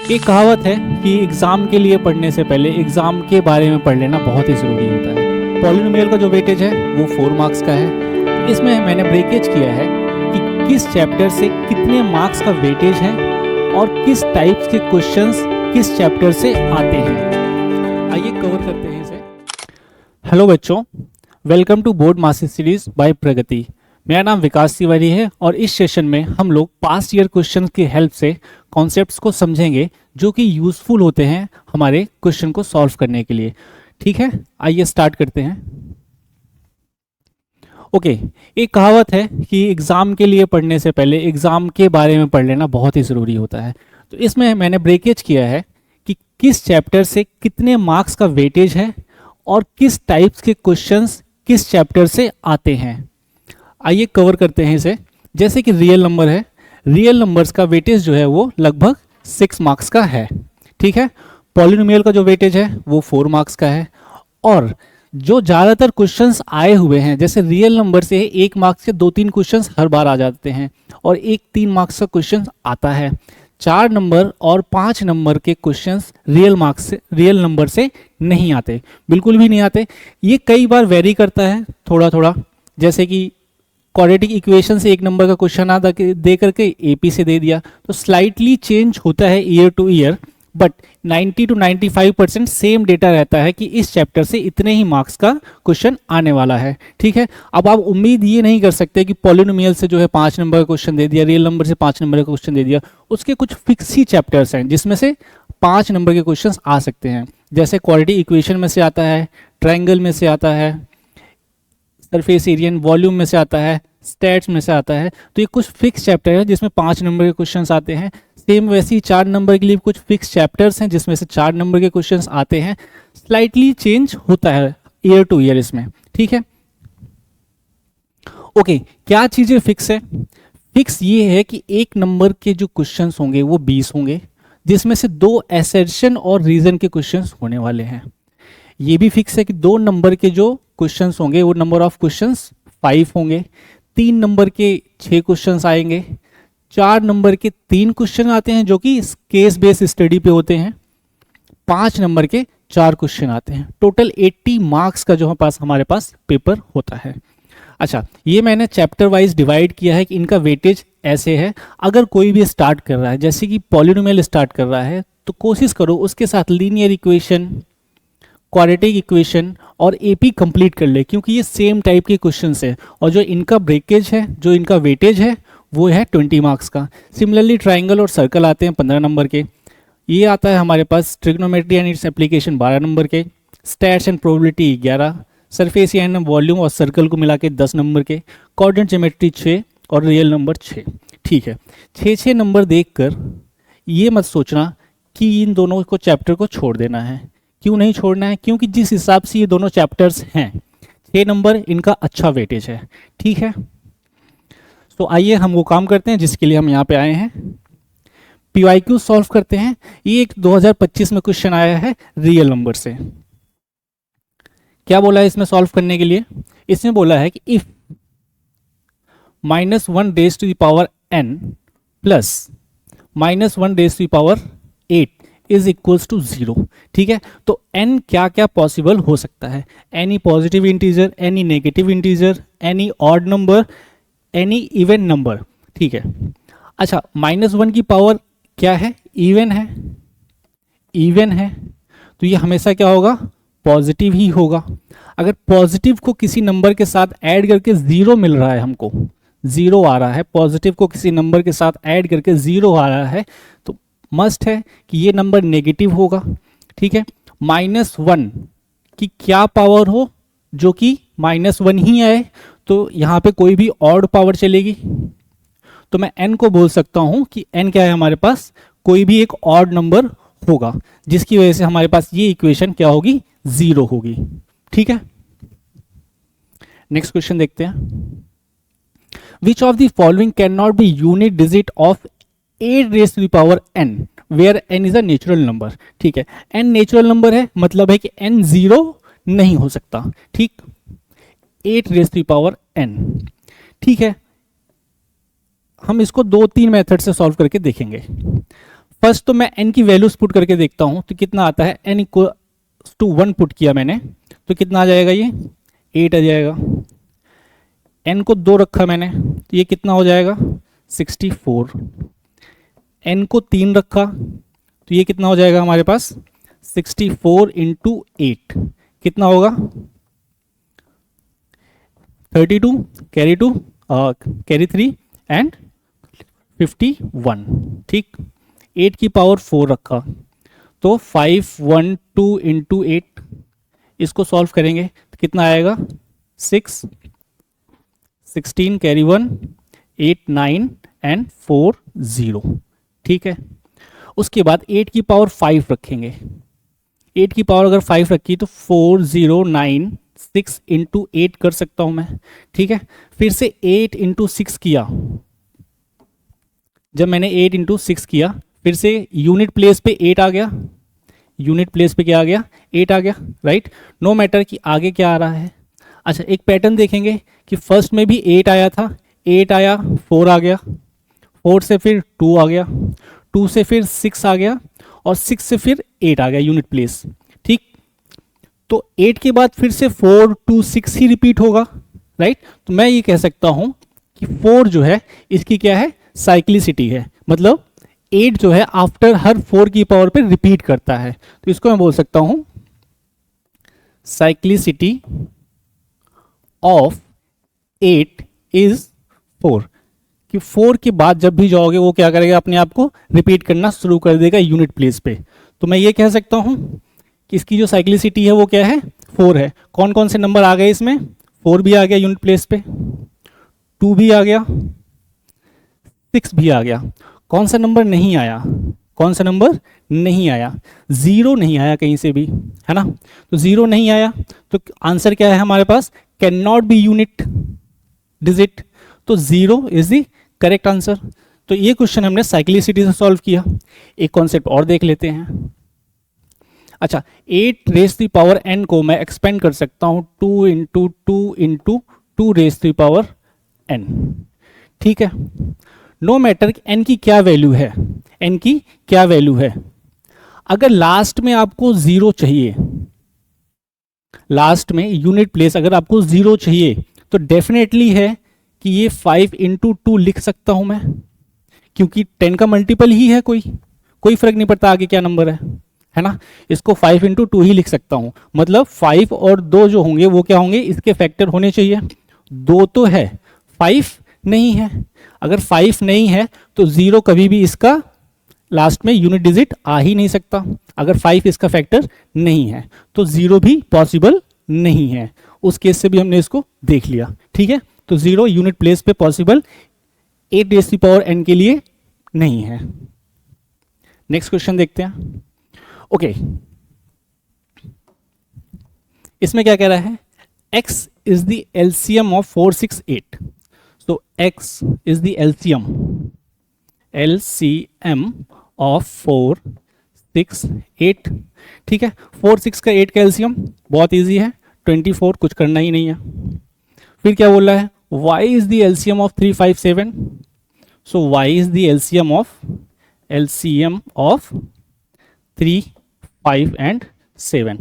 एक कहावत है कि एग्ज़ाम के लिए पढ़ने से पहले एग्ज़ाम के बारे में पढ़ लेना बहुत ही ज़रूरी होता है। पॉलिनोमियल का जो वेटेज है वो 4 मार्क्स का है। इसमें मैंने ब्रेकेज किया है कि किस चैप्टर से कितने मार्क्स का वेटेज है और किस टाइप्स के क्वेश्चंस किस चैप्टर से आते हैं। आइए कवर करते हैं इसे। हेलो बच्चों, welcome to board master series by Pragati. मेरा नाम विकास तिवारी है और इस सेशन में हम लोग पास्ट ईयर क्वेश्चन की हेल्प से कॉन्सेप्ट्स को समझेंगे जो कि यूज़फुल होते हैं हमारे क्वेश्चन को सॉल्व करने के लिए। ठीक है, आइए स्टार्ट करते हैं। ओके, एक कहावत है कि एग्ज़ाम के लिए पढ़ने से पहले एग्ज़ाम के बारे में पढ़ लेना बहुत ही ज़रूरी होता है। तो इसमें मैंने ब्रेकेज किया है कि किस चैप्टर से कितने मार्क्स का वेटेज है और किस टाइप्स के क्वेश्चंस किस चैप्टर से आते हैं। आइए कवर करते हैं इसे। जैसे कि रियल नंबर है, रियल नंबर्स का वेटेज जो है वो लगभग 6 मार्क्स का है। ठीक है, पॉलिनोमियल का जो वेटेज है वो 4 मार्क्स का है। और जो ज़्यादातर क्वेश्चंस आए हुए हैं, जैसे रियल नंबर से 1 मार्क्स के 2-3 क्वेश्चंस हर बार आ जाते हैं और 1-3 मार्क्स का क्वेश्चन आता है। 4 नंबर और 5 नंबर के क्वेश्चंस रियल नंबर से नहीं आते, बिल्कुल भी नहीं आते। ये कई बार वेरी करता है थोड़ा थोड़ा, जैसे कि क्वाड्रेटिक इक्वेशन से 1 नंबर का क्वेश्चन आता दे करके एपी से दे दिया, तो स्लाइटली चेंज होता है year two year, but 90 to 95% same data रहता है कि इस चैप्टर से इतने ही मार्क्स का क्वेश्चन आने वाला है। ठीक है, अब आप उम्मीद ये नहीं कर सकते कि पॉलिनोमियल से जो है 5 नंबर का क्वेश्चन दे दिया, रियल नंबर से 5 नंबर का क्वेश्चन दे दिया। उसके कुछ फिक्स ही चैप्टर्स हैं जिसमें से 5 नंबर के क्वेश्चन आ सकते हैं। जैसे क्वाड्रेटिक इक्वेशन में से आता है, ट्राइंगल में से आता है, सरफेस एरिया वॉल्यूम में से आता है, स्टैट्स में से आता है। तो ये कुछ फिक्स चैप्टर है जिसमें 5 नंबर के क्वेश्चंस आते हैं। सेम वैसे ही 4 नंबर के लिए कुछ फिक्स चैप्टर्स हैं जिसमें से 4 नंबर के क्वेश्चंस आते हैं। स्लाइटली चेंज होता है ईयर टू ईयर इसमें। ठीक है, ओके, क्या चीज़ें फिक्स है? फिक्स ये है कि 1 नंबर के जो क्वेश्चंस होंगे वो 20 होंगे, जिसमें से 2 असर्शन और रीजन के क्वेश्चंस होने वाले हैं। ये भी फिक्स है कि 2 नंबर के जो क्वेश्चंस होंगे वो नंबर ऑफ क्वेश्चंस 5 होंगे। 3 नंबर के 6 क्वेश्चंस आएंगे। 4 नंबर के 3 क्वेश्चन आते हैं जो कि केस बेस्ड स्टडी पे होते हैं। 5 नंबर के 4 क्वेश्चन आते हैं। टोटल 80 मार्क्स का जो हमारे पास पेपर होता है। अच्छा, ये मैंने चैप्टर वाइज डिवाइड किया है कि इनका वेटेज ऐसे है। अगर कोई भी स्टार्ट कर रहा है, जैसे कि पॉलिनोमियल स्टार्ट कर रहा है, तो कोशिश करो उसके साथ लीनियर इक्वेशन, क्वाड्रेटिक इक्वेशन और एपी कंप्लीट कर ले, क्योंकि ये सेम टाइप के क्वेश्चंस है और जो इनका ब्रेकेज है, जो इनका वेटेज है वो है 20 मार्क्स का। सिमिलरली ट्राइंगल और सर्कल आते हैं 15 नंबर के। ये आता है हमारे पास trigonometry and its application 12 number के। Stats and probability 11, surface and volume और सर्कल को मिला के 10 नंबर के, कोऑर्डिनेट ज्योमेट्री 6 और रियल नंबर 6। ठीक है, 6-6 नंबर देखकर ये मत सोचना कि इन दोनों को चैप्टर को छोड़ देना है। क्यों नहीं छोड़ना है? क्योंकि जिस हिसाब से ये दोनों चैप्टर्स हैं, 6 नंबर इनका अच्छा वेटेज है। ठीक है, तो आइए हम वो काम करते हैं जिसके लिए हम यहाँ पे आए हैं। पीवाईक्यू सॉल्व करते हैं। ये एक 2025 में क्वेश्चन आया है रियल नंबर से। क्या बोला है इसमें सॉल्व करने के लिए? इसमें बोला है कि if -1 raise to the power n plus -1 raise to the power 8 is equals to 0। ठीक है, तो n क्या क्या पॉसिबल हो सकता है? Any positive integer, any negative integer, any odd number, any even number. ठीक है, अच्छा, -1 की पावर क्या है? इवन है। इवन है तो ये हमेशा क्या होगा? पॉजिटिव ही होगा। अगर पॉजिटिव को किसी नंबर के साथ ऐड करके 0 मिल रहा है, हमको 0 आ रहा है, पॉजिटिव को किसी नंबर के साथ ऐड करके 0 आ रहा है, तो मस्ट है कि ये नंबर नेगेटिव होगा। ठीक है, -1 की क्या पावर हो जो कि -1 ही आए, तो यहाँ पे कोई भी ऑड पावर चलेगी। तो मैं n को बोल सकता हूँ कि n क्या है हमारे पास? कोई भी एक ऑड नंबर होगा, जिसकी वजह से हमारे पास ये इक्वेशन क्या होगी? 0 होगी। ठीक है, नेक्स्ट क्वेश्चन देखते हैं। Which of the following can not be unit digit of 8 raise to the power n where n is a natural number. ठीक है, n नेचुरल नंबर है, मतलब है कि n 0 नहीं हो सकता। ठीक, 8 raise to the power n। ठीक है, हम इसको 2-3 मेथड से सॉल्व करके देखेंगे। फर्स्ट तो मैं n की वैल्यूज पुट करके देखता हूँ तो कितना आता है। n इक्वल टू 1 पुट किया मैंने तो कितना आ जाएगा, ये 8 आ जाएगा। n को 2 रखा मैंने तो ये कितना हो जाएगा 64। n को 3 रखा तो ये कितना हो जाएगा हमारे पास 64 इंटू 8 कितना होगा 32, कैरी 2 कैरी 3 एंड 51। ठीक, 8 की पावर 4 रखा तो 512 इंटू 8, इसको सॉल्व करेंगे तो कितना आएगा 6, 16 कैरी 1 8 9 एंड 4 0। ठीक है, उसके बाद 8 की पावर 5 रखेंगे। 8 की पावर अगर 5 रखी तो 4096 इंटू 8 कर सकता हूं मैं। ठीक है, फिर से 8 इंटू 6 किया। जब मैंने 8 इंटू 6 किया फिर से यूनिट प्लेस पे 8 आ गया। यूनिट प्लेस पे क्या आ गया 8 आ गया, राइट। नो मैटर कि आगे क्या आ रहा है। अच्छा, एक पैटर्न देखेंगे कि फर्स्ट में भी 8 आया था, 8 आया 4 आ गया, 4 से फिर 2 आ गया, 2 से फिर 6 आ गया और 6 से फिर 8 आ गया यूनिट प्लेस। ठीक, तो 8 के बाद फिर से 4 2 6 ही रिपीट होगा, राइट। तो मैं ये कह सकता हूं कि 4 जो है इसकी क्या है साइक्लिसिटी है, मतलब 8 जो है आफ्टर हर 4 की पावर पे रिपीट करता है। तो इसको मैं बोल सकता हूं साइक्लिसिटी ऑफ 8 इज 4, कि 4 के बाद जब भी जाओगे वो क्या करेगा अपने आप को रिपीट करना शुरू कर देगा यूनिट प्लेस पे। तो मैं ये कह सकता हूं कि इसकी जो साइक्लिसिटी है वो क्या है 4 है। कौन कौन से नंबर आ गए इसमें, 4 भी आ गया यूनिट प्लेस पे, 2 भी आ गया, 6 भी आ गया। कौन सा नंबर नहीं आया, कौन सा नंबर नहीं आया, 0 नहीं आया कहीं से भी, है ना। तो 0 नहीं आया तो आंसर क्या है हमारे पास, can not be unit digit, तो 0 इज द करेक्ट आंसर। तो ये क्वेश्चन हमने साइक्लिसिटी से सॉल्व किया। एक कॉन्सेप्ट और देख लेते हैं। अच्छा, 8 रेस द पावर n को मैं एक्सपेंड कर सकता हूं 2 into 2 into 2 raise the power n। ठीक है, नो मैटर n की क्या वैल्यू है, n की क्या वैल्यू है। अगर लास्ट में आपको 0 चाहिए, लास्ट में यूनिट प्लेस अगर आपको 0 चाहिए तो डेफिनेटली है कि ये 5 इंटू 2 लिख सकता हूं मैं, क्योंकि 10 का मल्टीपल ही है, कोई फर्क नहीं पड़ता आगे क्या नंबर है ना। इसको 5 इंटू 2 ही लिख सकता हूं, मतलब 5 और 2 जो होंगे वो क्या होंगे, इसके फैक्टर होने चाहिए। 2 तो है, 5 नहीं है। अगर 5 नहीं है तो 0 कभी भी इसका लास्ट में यूनिट डिजिट आ ही नहीं सकता। अगर 5 इसका फैक्टर नहीं है तो 0 भी पॉसिबल नहीं है। उस केस से भी हमने इसको देख लिया। ठीक है, तो 0 यूनिट प्लेस पे possible 8 raise to power n के लिए नहीं है। नेक्स्ट क्वेश्चन देखते हैं। ओके, इसमें क्या कह रहा है, x is the LCM of 4 6 8। So x is the LCM of 4 6 8। ठीक है, 4 6 का 8 का एलसीएम बहुत इजी है 24, कुछ करना ही नहीं है। फिर क्या बोल रहा है, y is the LCM of 3 5 7। So y is the LCM of 3 5 and 7।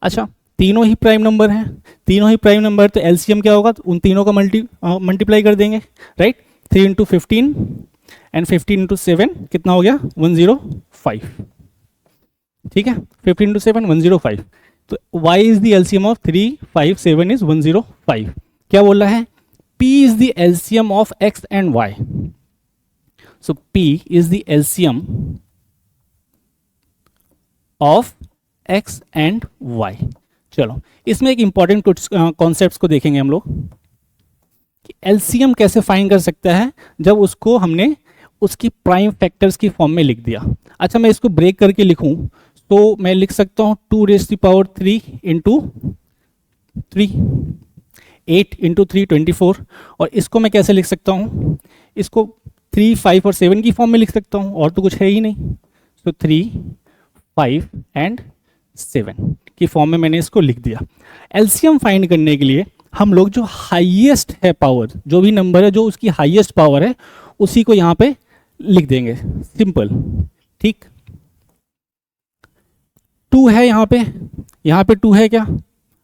अच्छा, तीनों ही प्राइम नंबर हैं, तीनों ही प्राइम नंबर, तो एलसीएम क्या होगा, तो उन तीनों का मल्टीप्लाई कर देंगे, राइट। 3 इंटू 15 एंड 15 इंटू 7 कितना हो गया 105। ठीक है, 15 इंटू 7 105। तो y is the LCM of 3 5 7 is 105। क्या बोल रहा है, p is the LCM of x and y। So p is the LCM of x and y। चलो, इसमें एक इंपॉर्टेंट कुछ कॉन्सेप्ट्स को देखेंगे हम लोग कि एलसीएम कैसे फाइंड कर सकता है जब उसको हमने उसकी प्राइम फैक्टर्स की फॉर्म में लिख दिया। अच्छा, मैं इसको ब्रेक करके लिखूं तो मैं लिख सकता हूं 2 raise to power 3 into 3, 8 into 3 24। और इसको मैं कैसे लिख सकता हूं, इसको 3 5 और 7 की फॉर्म में लिख सकता हूं, और तो कुछ है ही नहीं। तो 3 5 एंड 7 की फॉर्म में मैंने इसको लिख दिया। एलसीएम फाइंड करने के लिए हम लोग जो हाईएस्ट है पावर, जो भी नंबर है जो उसकी हाईएस्ट पावर है, उसी को यहाँ पे लिख देंगे। सिंपल, ठीक, 2 है यहाँ पे 2 है क्या?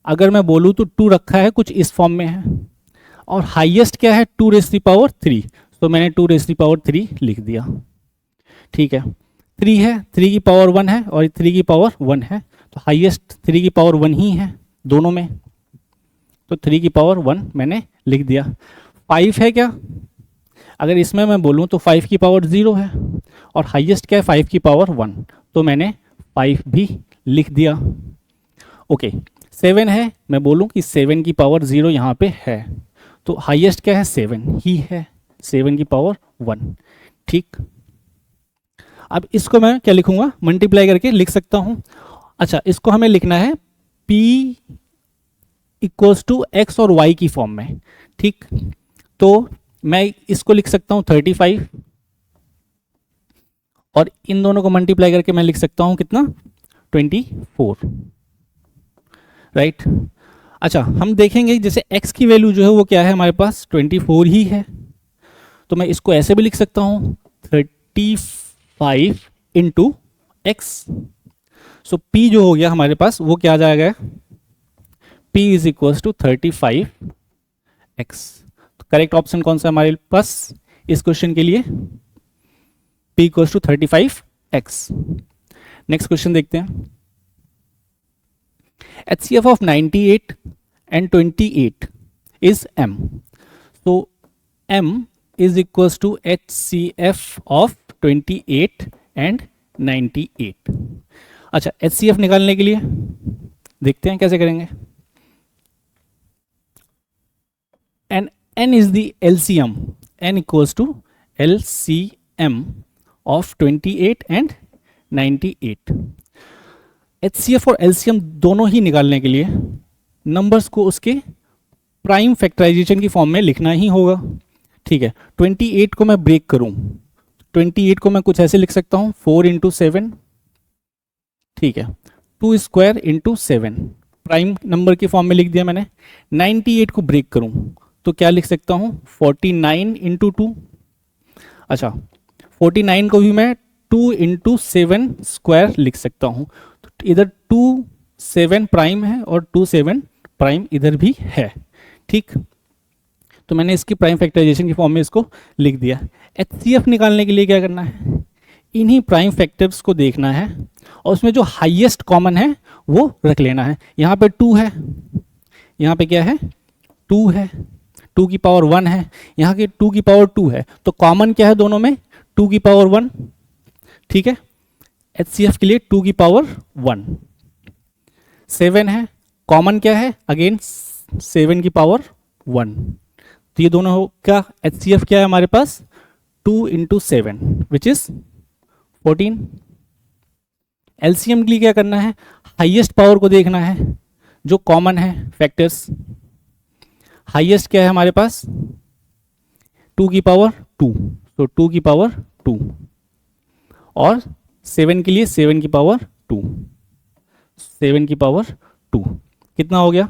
अगर मैं बोलूँ तो 2 रखा है कुछ इस फॉर्म में है, और हाईएस्ट क्या है 2⁻3, तो मैंने 2⁻3 लिख दिया। ठीक है, 3 है, 3 की पावर 1 है और 3 की पावर 1 है, तो हाईएस्ट 3 की पावर 1 ही है दोनों में, तो 3 की पावर 1 मैंने लिख दिया। 5 है क्या? अगर इसमें मैं बोलूँ तो 5 की पावर 0 है, और हाईएस्ट क्या है 5 की पावर 1, तो मैंने 5 भी लिख दिया। ओके, 7 है, मैं बोलूँ कि 7 की पावर 0 यहाँ पे है, तो हाईएस्ट क्या है 7 ही है, 7 की पावर 1। ठीक, अब इसको मैं क्या लिखूंगा, मल्टीप्लाई करके लिख सकता हूँ। अच्छा, इसको हमें लिखना है p इक्वल्स टू एक्स और y की फॉर्म में। ठीक, तो मैं इसको लिख सकता हूँ 35, और इन दोनों को मल्टीप्लाई करके मैं लिख सकता हूँ कितना, 24, राइट। अच्छा, हम देखेंगे जैसे x की वैल्यू जो है वो क्या है हमारे पास 24 ही है, तो मैं इसको ऐसे भी लिख सकता हूँ 35 इंटू एक्स। सो p जो हो गया हमारे पास वो क्या आ जाएगा, p is equals to 35x। तो करेक्ट ऑप्शन कौन सा हमारे पास इस क्वेश्चन के लिए, p equals to 35x। Next question देखते हैं। HCF of 98 and 28 is m. So m is equals to HCF of 28 and 98. अच्छा, HCF निकालने के लिए देखते हैं कैसे करेंगे। And n is the LCM. n equals to LCM of 28 and 98. HCF और LCM दोनों ही निकालने के लिए नंबर्स को उसके प्राइम फैक्टराइजेशन की फॉर्म में लिखना ही होगा। ठीक है, 28 को मैं ब्रेक करूं, 28 को मैं कुछ ऐसे लिख सकता हूं 4 इंटू 7, ठीक है, 2 स्क्वायर इंटू 7, प्राइम नंबर की फॉर्म में लिख दिया मैंने। 98 को ब्रेक करूं तो क्या लिख सकता हूं 49 इंटू 2। अच्छा, 49 को भी मैं 2 इंटू 7 स्क्वायर लिख सकता हूं, तो इधर 2 7 प्राइम है और 2 7 प्राइम इधर भी है। ठीक, तो मैंने इसकी प्राइम फैक्टराइजेशन की फॉर्म में इसको लिख दिया। HCF निकालने के लिए क्या करना है, इन्हीं प्राइम फैक्टर्स को देखना है और उसमें जो हाईएस्ट कॉमन है वो रख लेना है। यहाँ पे 2 है, यहाँ पे क्या है 2 है, 2 की पावर 1 है, यहाँ की 2 की पावर 2 है, तो कॉमन क्या है दोनों में 2 की पावर 1। ठीक है, HCF के लिए 2 की पावर 1। 7 है, कॉमन क्या है अगेन 7 की पावर 1, तो ये दोनों का HCF क्या है हमारे पास 2 इंटू 7 विच इज 14। LCM के लिए क्या करना है, हाईएस्ट पावर को देखना है जो कॉमन है फैक्टर्स। हाईएस्ट क्या है हमारे पास 2 की पावर 2, तो 2 की पावर 2, और 7 के लिए 7 की पावर 2, 7 की पावर 2 कितना हो गया,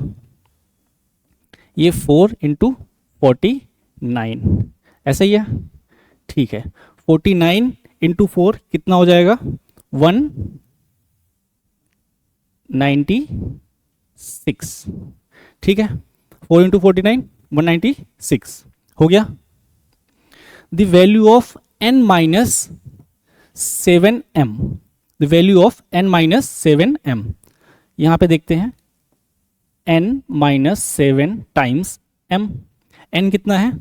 ये 4 इंटू 49 ऐसा ही है। ठीक है, 49 इंटू 4 कितना हो जाएगा 196। ठीक है, 4 इंटू 49 196 हो गया। The value of n minus 7m, the value of n minus 7m, यहां पे देखते हैं n minus 7 times m, n कितना है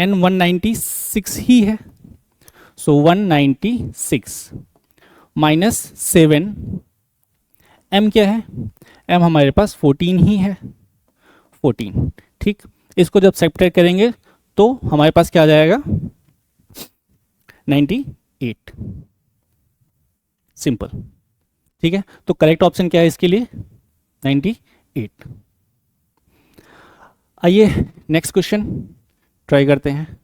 n 196 ही है, सो 196 माइनस 7, m क्या है, m हमारे पास 14 ही है, 14। ठीक, इसको जब सब्ट्रैक्ट करेंगे तो हमारे पास क्या आ जाएगा 98, सिंपल। ठीक है, तो करेक्ट ऑप्शन क्या है इसके लिए 98। आइए नेक्स्ट क्वेश्चन ट्राई करते हैं।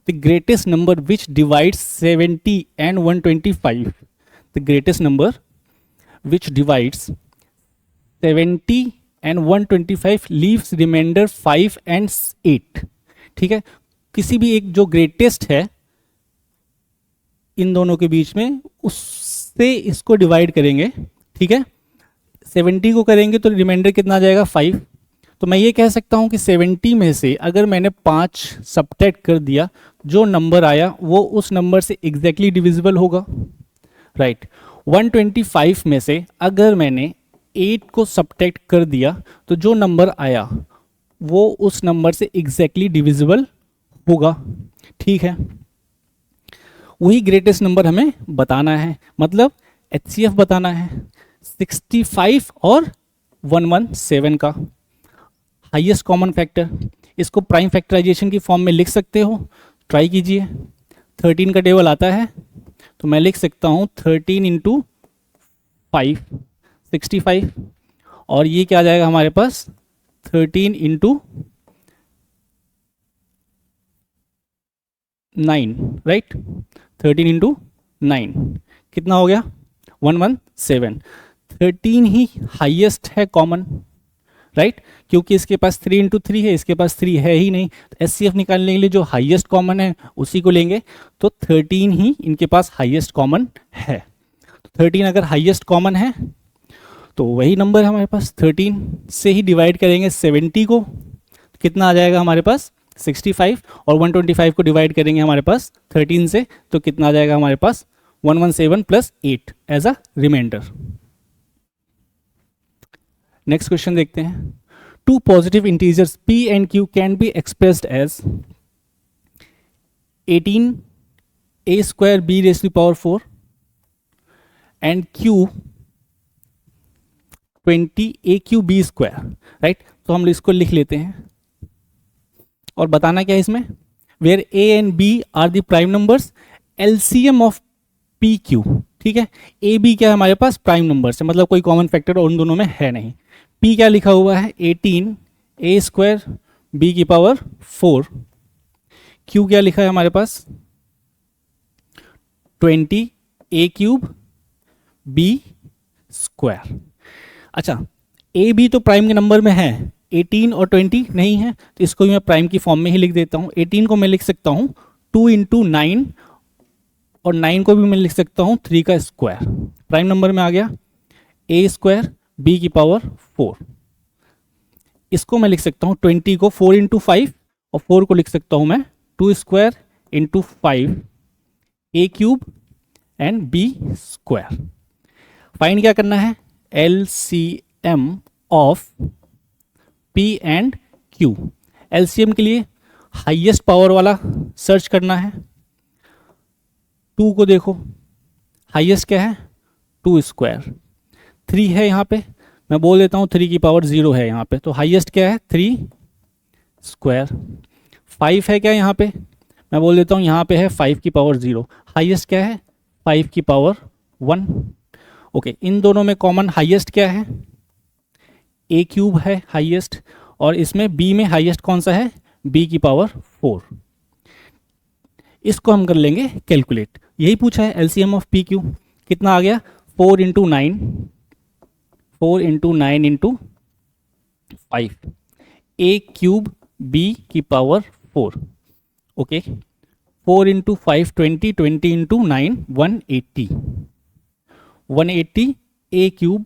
The greatest number which divides 70 and 125, the greatest number which divides 70 and 125 leaves remainder 5 and 8। ठीक है, किसी भी एक जो ग्रेटेस्ट है इन दोनों के बीच में, उस से इसको डिवाइड करेंगे, ठीक है, 70 को करेंगे तो रिमाइंडर कितना आ जाएगा 5। तो मैं ये कह सकता हूँ कि 70 में से अगर मैंने 5 सब्ट्रैक्ट कर दिया, जो नंबर आया वो उस नंबर से एग्जैक्टली डिविजिबल होगा, राइट। 125 में से अगर मैंने 8 को सब्ट्रैक्ट कर दिया तो जो नंबर आया वो उस नंबर से एग्जैक्टली डिविजिबल होगा, ठीक है। वही ग्रेटेस्ट नंबर हमें बताना है, मतलब HCF बताना है 65 और 117 का हाईएस्ट कॉमन फैक्टर। इसको प्राइम फैक्टराइजेशन की फॉर्म में लिख सकते हो, ट्राई कीजिए। 13 का टेबल आता है तो मैं लिख सकता हूँ 13 इंटू 5 65, और ये क्या आ जाएगा हमारे पास 13 इंटू 9, राइट। 13 इंटू 9 कितना हो गया 117। 13 ही हाईएस्ट है कॉमन, राइट, क्योंकि इसके पास 3 इंटू 3 है, इसके पास 3 है ही नहीं। तो HCF निकालने के लिए जो हाईएस्ट कॉमन है उसी को लेंगे, तो 13 ही इनके पास हाईएस्ट कॉमन है। तो 13 अगर हाईएस्ट कॉमन है तो वही नंबर हमारे पास 13 से ही डिवाइड करेंगे 70 को, कितना आ जाएगा हमारे पास 65, और 125 को डिवाइड करेंगे हमारे पास 13 से तो कितना आ जाएगा हमारे पास 117 plus 8 as a remainder. Next question देखते हैं। Two positive integers p and q can be expressed as 18 a square b raise to power 4 and q 20 a q b square, right. तो हम इसको लिख लेते हैं और बताना क्या है इसमें, where a and b are the prime numbers, LCM of p q, ठीक है। a b क्या है हमारे पास प्राइम नंबर्स है, मतलब कोई कॉमन फैक्टर उन दोनों में है नहीं। p क्या लिखा हुआ है 18 a स्क्वायर b की पावर 4, q क्या लिखा है हमारे पास 20 a क्यूब b स्क्वायर। अच्छा, a b तो प्राइम के नंबर में है, 18 और 20 नहीं है, तो इसको भी मैं प्राइम की फॉर्म में ही लिख देता हूँ। 18 को मैं लिख सकता हूँ 2 इंटू 9, और 9 को भी मैं लिख सकता हूँ 3 का स्क्वायर, प्राइम नंबर में आ गया। a स्क्वायर b की पावर 4, इसको मैं लिख सकता हूँ 20 को 4 इंटू 5, और 4 को लिख सकता हूँ मैं 2 square into 5 a cube and b square. Find क्या करना है, LCM of p and q। LCM के लिए हाईएस्ट पावर वाला सर्च करना है। 2 को देखो हाईएस्ट क्या है 2 स्क्वायर, 3 है यहाँ पे, मैं बोल देता हूँ 3 की पावर 0 है यहाँ पे, तो हाईएस्ट क्या है 3 स्क्वायर। 5 है क्या यहाँ पे, मैं बोल देता हूँ यहाँ पे है 5 की पावर 0, हाईएस्ट क्या है 5 की पावर 1। ओके, इन दोनों में कॉमन हाईएस्ट क्या है a क्यूब है हाईएस्ट, और इसमें b में हाईएस्ट कौन सा है b की पावर 4। इसको हम कर लेंगे कैलकुलेट, यही पूछा है LCM ऑफ p q, कितना आ गया 4 into 9, 4 into 9 into 5 a cube b की power 4। Okay, 4 into 5 20, 20 into 9 180, 180 a cube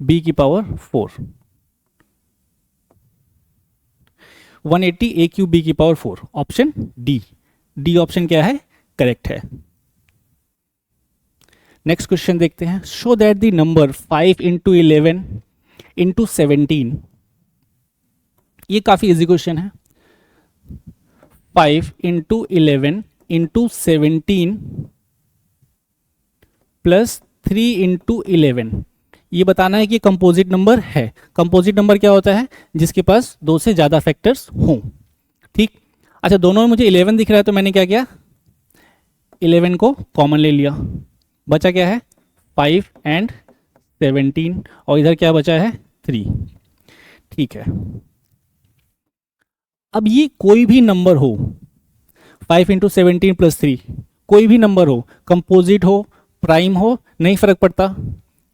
b की पावर 4, 180 a क्यूब b की पावर 4, ऑप्शन डी ऑप्शन क्या है करेक्ट है। नेक्स्ट क्वेश्चन देखते हैं। Show that the number 5 into 11 into 17, ये काफी इजी क्वेश्चन है। 5 इंटू 11 इंटू 17 प्लस 3 इंटू 11, ये बताना है कि कंपोजिट नंबर है। कंपोजिट नंबर क्या होता है, जिसके पास 2 से ज़्यादा फैक्टर्स हों, ठीक। अच्छा, दोनों में मुझे 11 दिख रहा है तो मैंने क्या किया 11 को कॉमन ले लिया, बचा क्या है 5 एंड 17, और इधर क्या बचा है 3, ठीक है। अब ये कोई भी नंबर हो 5 इंटू 17 प्लस 3, कोई भी नंबर हो, कंपोजिट हो प्राइम हो, नहीं फर्क पड़ता।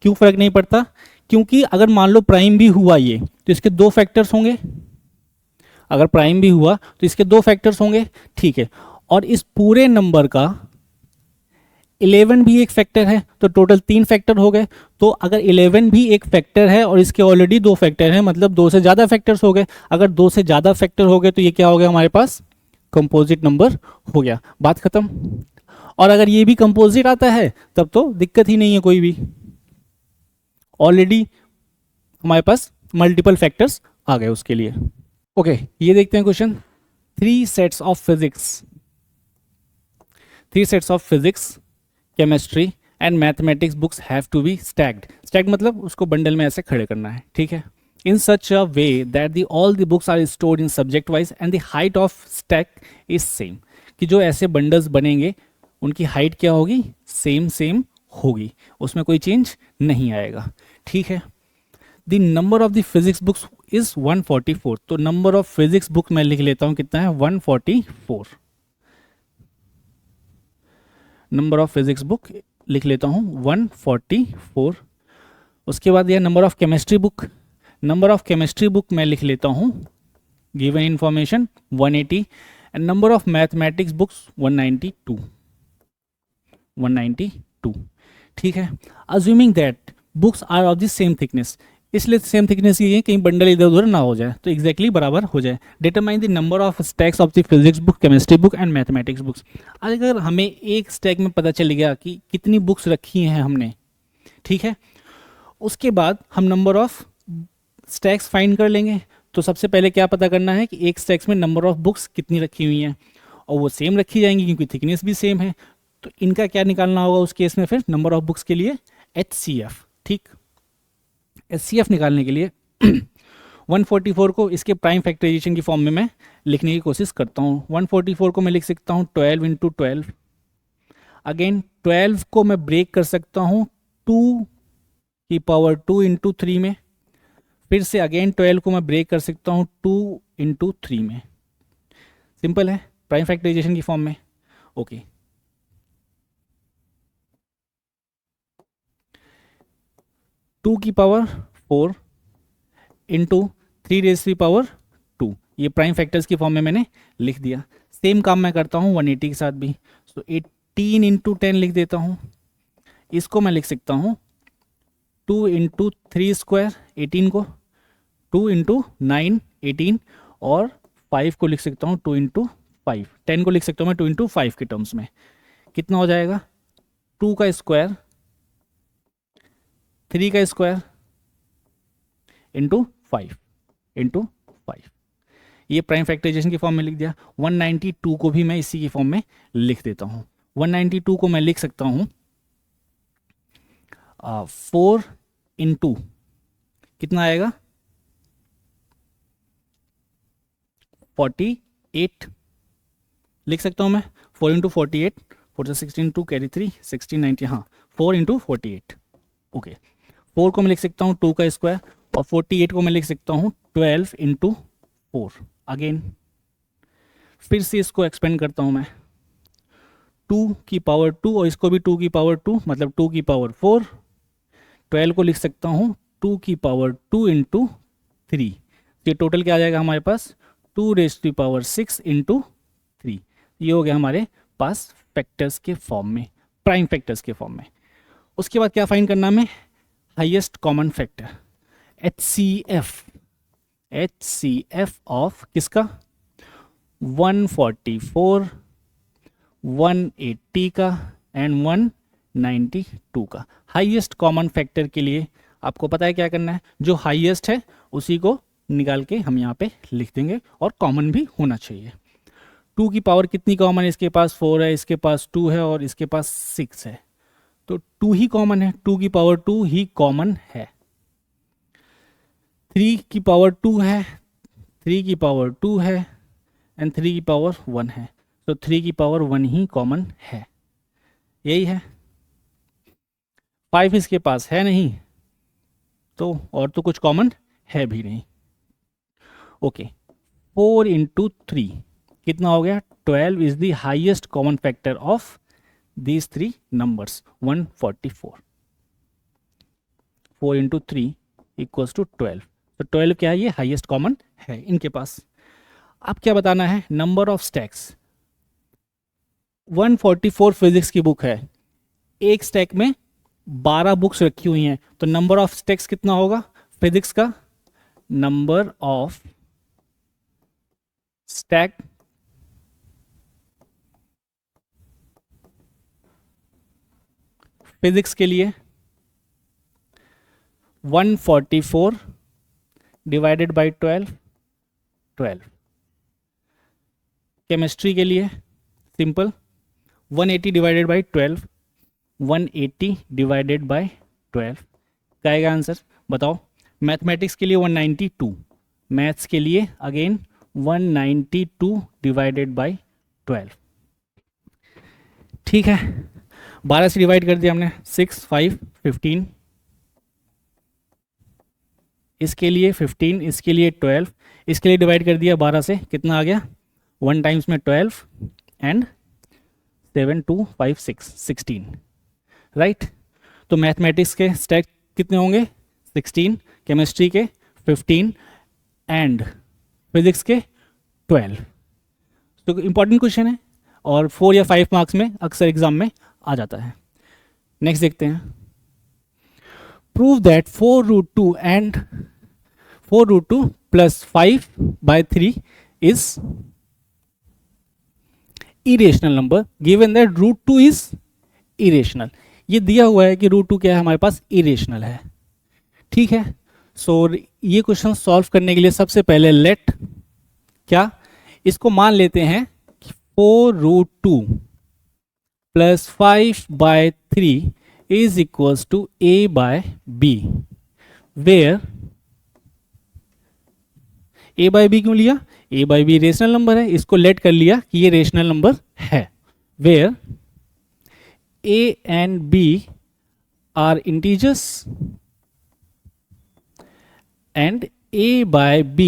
क्यों फर्क नहीं पड़ता, क्योंकि अगर मान लो प्राइम भी हुआ ये तो इसके 2 फैक्टर्स होंगे, अगर प्राइम भी हुआ तो इसके 2 फैक्टर्स होंगे, ठीक है। और इस पूरे नंबर का 11 भी एक फैक्टर है, तो टोटल 3 फैक्टर हो गए। तो अगर 11 भी एक फैक्टर है और इसके ऑलरेडी 2 फैक्टर हैं, मतलब 2 से ज़्यादा फैक्टर्स हो गए। अगर 2 से ज़्यादा फैक्टर हो गए तो ये क्या हो गया हमारे पास, कंपोजिट नंबर हो गया, बात खत्म। और अगर ये भी कंपोजिट आता है तब तो दिक्कत ही नहीं है कोई भी, ऑलरेडी हमारे पास मल्टीपल फैक्टर्स आ गए उसके लिए। ओके, ये देखते हैं question. Three sets of physics, chemistry and mathematics books have to be stacked मतलब उसको बंडल में ऐसे खड़े करना है, ठीक है। In such a way that the all the books are stored in subject wise and the height of stack is same, कि जो ऐसे बंडल्स बनेंगे उनकी हाइट क्या होगी, सेम होगी, उसमें कोई चेंज नहीं आएगा, ठीक है। The number of the physics books is 144, तो नंबर ऑफ फिजिक्स बुक मैं लिख लेता हूं कितना है, 144। नंबर ऑफ फिजिक्स बुक लिख लेता हूं 144। उसके बाद यह नंबर ऑफ केमिस्ट्री बुक मैं लिख लेता हूं, given information 180, and number of mathematics books 192, ठीक है। Assuming that books are of the same thickness, इसलिए सेम थिकनेस ये है कहीं बंडल इधर उधर ना हो जाए, तो एग्जैक्टली बराबर हो जाए। Determine the number of stacks of the physics book, chemistry book and mathematics books. अगर हमें एक स्टैक में पता चल गया कि कितनी बुक्स रखी हैं हमने, ठीक है, उसके बाद हम नंबर ऑफ स्टैक्स फाइंड कर लेंगे। तो सबसे पहले क्या पता करना है कि एक स्टैक्स में नंबर ऑफ बुक्स कितनी रखी हुई हैं, और वो सेम रखी जाएंगी क्योंकि थिकनेस भी सेम है। तो इनका क्या निकालना होगा उस केस में, फिर नंबर ऑफ बुक्स के लिए HCF, ठीक। HCF निकालने के लिए 144 को इसके प्राइम फैक्टराइजेशन की फॉर्म में मैं लिखने की कोशिश करता हूँ। 144 को मैं लिख सकता हूँ 12 इंटू 12। अगेन 12 को मैं ब्रेक कर सकता हूँ 2 की पावर 2 इंटू 3 में। फिर से अगेन 12 को मैं ब्रेक कर सकता हूँ 2 इंटू 3 में। सिंपल है, प्राइम फैक्टराइजेशन की फॉर्म में। ओके, 2 की पावर 4 इंटू 3 रेज़ की पावर 2, ये प्राइम फैक्टर्स की फॉर्म में मैंने लिख दिया। सेम काम मैं करता हूँ 180 के साथ भी। सो 18 इंटू 10 लिख देता हूँ। इसको मैं लिख सकता हूँ 2 इंटू 3 स्क्वायर 18 को, 2 इंटू 9 18, और 5 को लिख सकता हूँ 2 इंटू 5, 10 को लिख सकता हूँ मैं 2 इंटू 5 के टर्म्स में। कितना हो जाएगा, 2 का स्क्वायर 3 का स्क्वायर इंटू 5 इंटू 5, ये प्राइम फैक्टराइजेशन की फॉर्म में लिख दिया। 192 को भी मैं इसी की फॉर्म में लिख देता हूँ। 192 को मैं लिख सकता हूँ 4 इंटू कितना आएगा 48 लिख सकता हूँ मैं, 4 इंटू 48, 4 से 16 टू कैरी 3 16 90, हाँ 4 इंटू 48। ओके, 4 को मैं लिख सकता हूँ 2 का स्क्वायर, और 48 को मैं लिख सकता हूँ 12 इंटू 4। अगेन फिर से इसको एक्सपेंड करता हूँ मैं, 2 की पावर 2 और इसको भी 2 की पावर 2, मतलब 2 की पावर 4। 12 को लिख सकता हूँ 2 की पावर 2 इंटू 3। ये टोटल क्या आ जाएगा हमारे पास, 2 रेज़ टू पावर 6 इंटू 3। ये हो गया हमारे पास फैक्टर्स के फॉर्म में, प्राइम फैक्टर्स के फॉर्म में। उसके बाद क्या फाइंड करना हमें, highest common factor HCF of किसका, 144, 180 का एंड 192 का। हाईएस्ट कॉमन फैक्टर के लिए आपको पता है क्या करना है, जो हाईएस्ट है उसी को निकाल के हम यहाँ पे लिख देंगे, और कॉमन भी होना चाहिए। 2 की पावर कितनी कॉमन है, इसके पास 4 है, इसके पास 2 है, और इसके पास 6 है, तो 2 ही कॉमन है, 2 की पावर 2 ही कॉमन है। 3 की पावर 2 है, 3 की पावर 2 है, एंड 3 की पावर 1 है, तो 3 की पावर 1 ही कॉमन है, यही है। 5 इसके पास है नहीं, तो और तो कुछ कॉमन है भी नहीं। ओके, 4 इंटू 3 कितना हो गया, 12 is the highest common factor of these 3 numbers 144। 4 into 3 equals to 12, तो 12 क्या है, ये हाईएस्ट कॉमन है इनके पास। अब क्या बताना है, नंबर ऑफ स्टैक्स। 144 फिजिक्स की बुक है, एक स्टैक में 12 बुक्स रखी हुई हैं, तो नंबर ऑफ स्टैक्स कितना होगा फिजिक्स का? नंबर ऑफ स्टैक फिजिक्स के लिए 144 डिवाइडेड बाई 12। केमिस्ट्री के लिए simple 180 divided by 12, 180 divided by 12 क्या आएगा आंसर बताओ। मैथमेटिक्स के लिए 192, मैथ्स के लिए अगेन 192 डिवाइडेड बाई 12। ठीक है, 12 से डिवाइड कर दिया हमने, 6 5 15, इसके लिए 15, इसके लिए 12, इसके लिए डिवाइड कर दिया 12 से, कितना आ गया 1 टाइम्स में 12 एंड 7 2 5 6 16, राइट। तो मैथमेटिक्स के स्टैक कितने होंगे 16, केमिस्ट्री के 15 एंड फिजिक्स के 12। तो इंपॉर्टेंट क्वेश्चन है और 4 या 5 मार्क्स में अक्सर एग्जाम में आ जाता है। नेक्स्ट देखते हैं, prove that 4√2 and 4√2 plus 5/3 is irrational number given that √2 is irrational. ये दिया हुआ है कि √2 क्या है हमारे पास, इरेशनल है। ठीक है, सो ये क्वेश्चन सॉल्व करने के लिए सबसे पहले लेट क्या, इसको मान लेते हैं 4√2 plus 5/3 is equals to a/b, where a/b क्यों लिया, a/b रेशनल नंबर है, इसको लेट कर लिया कि ये रेशनल नंबर है, where a and b are integers and a/b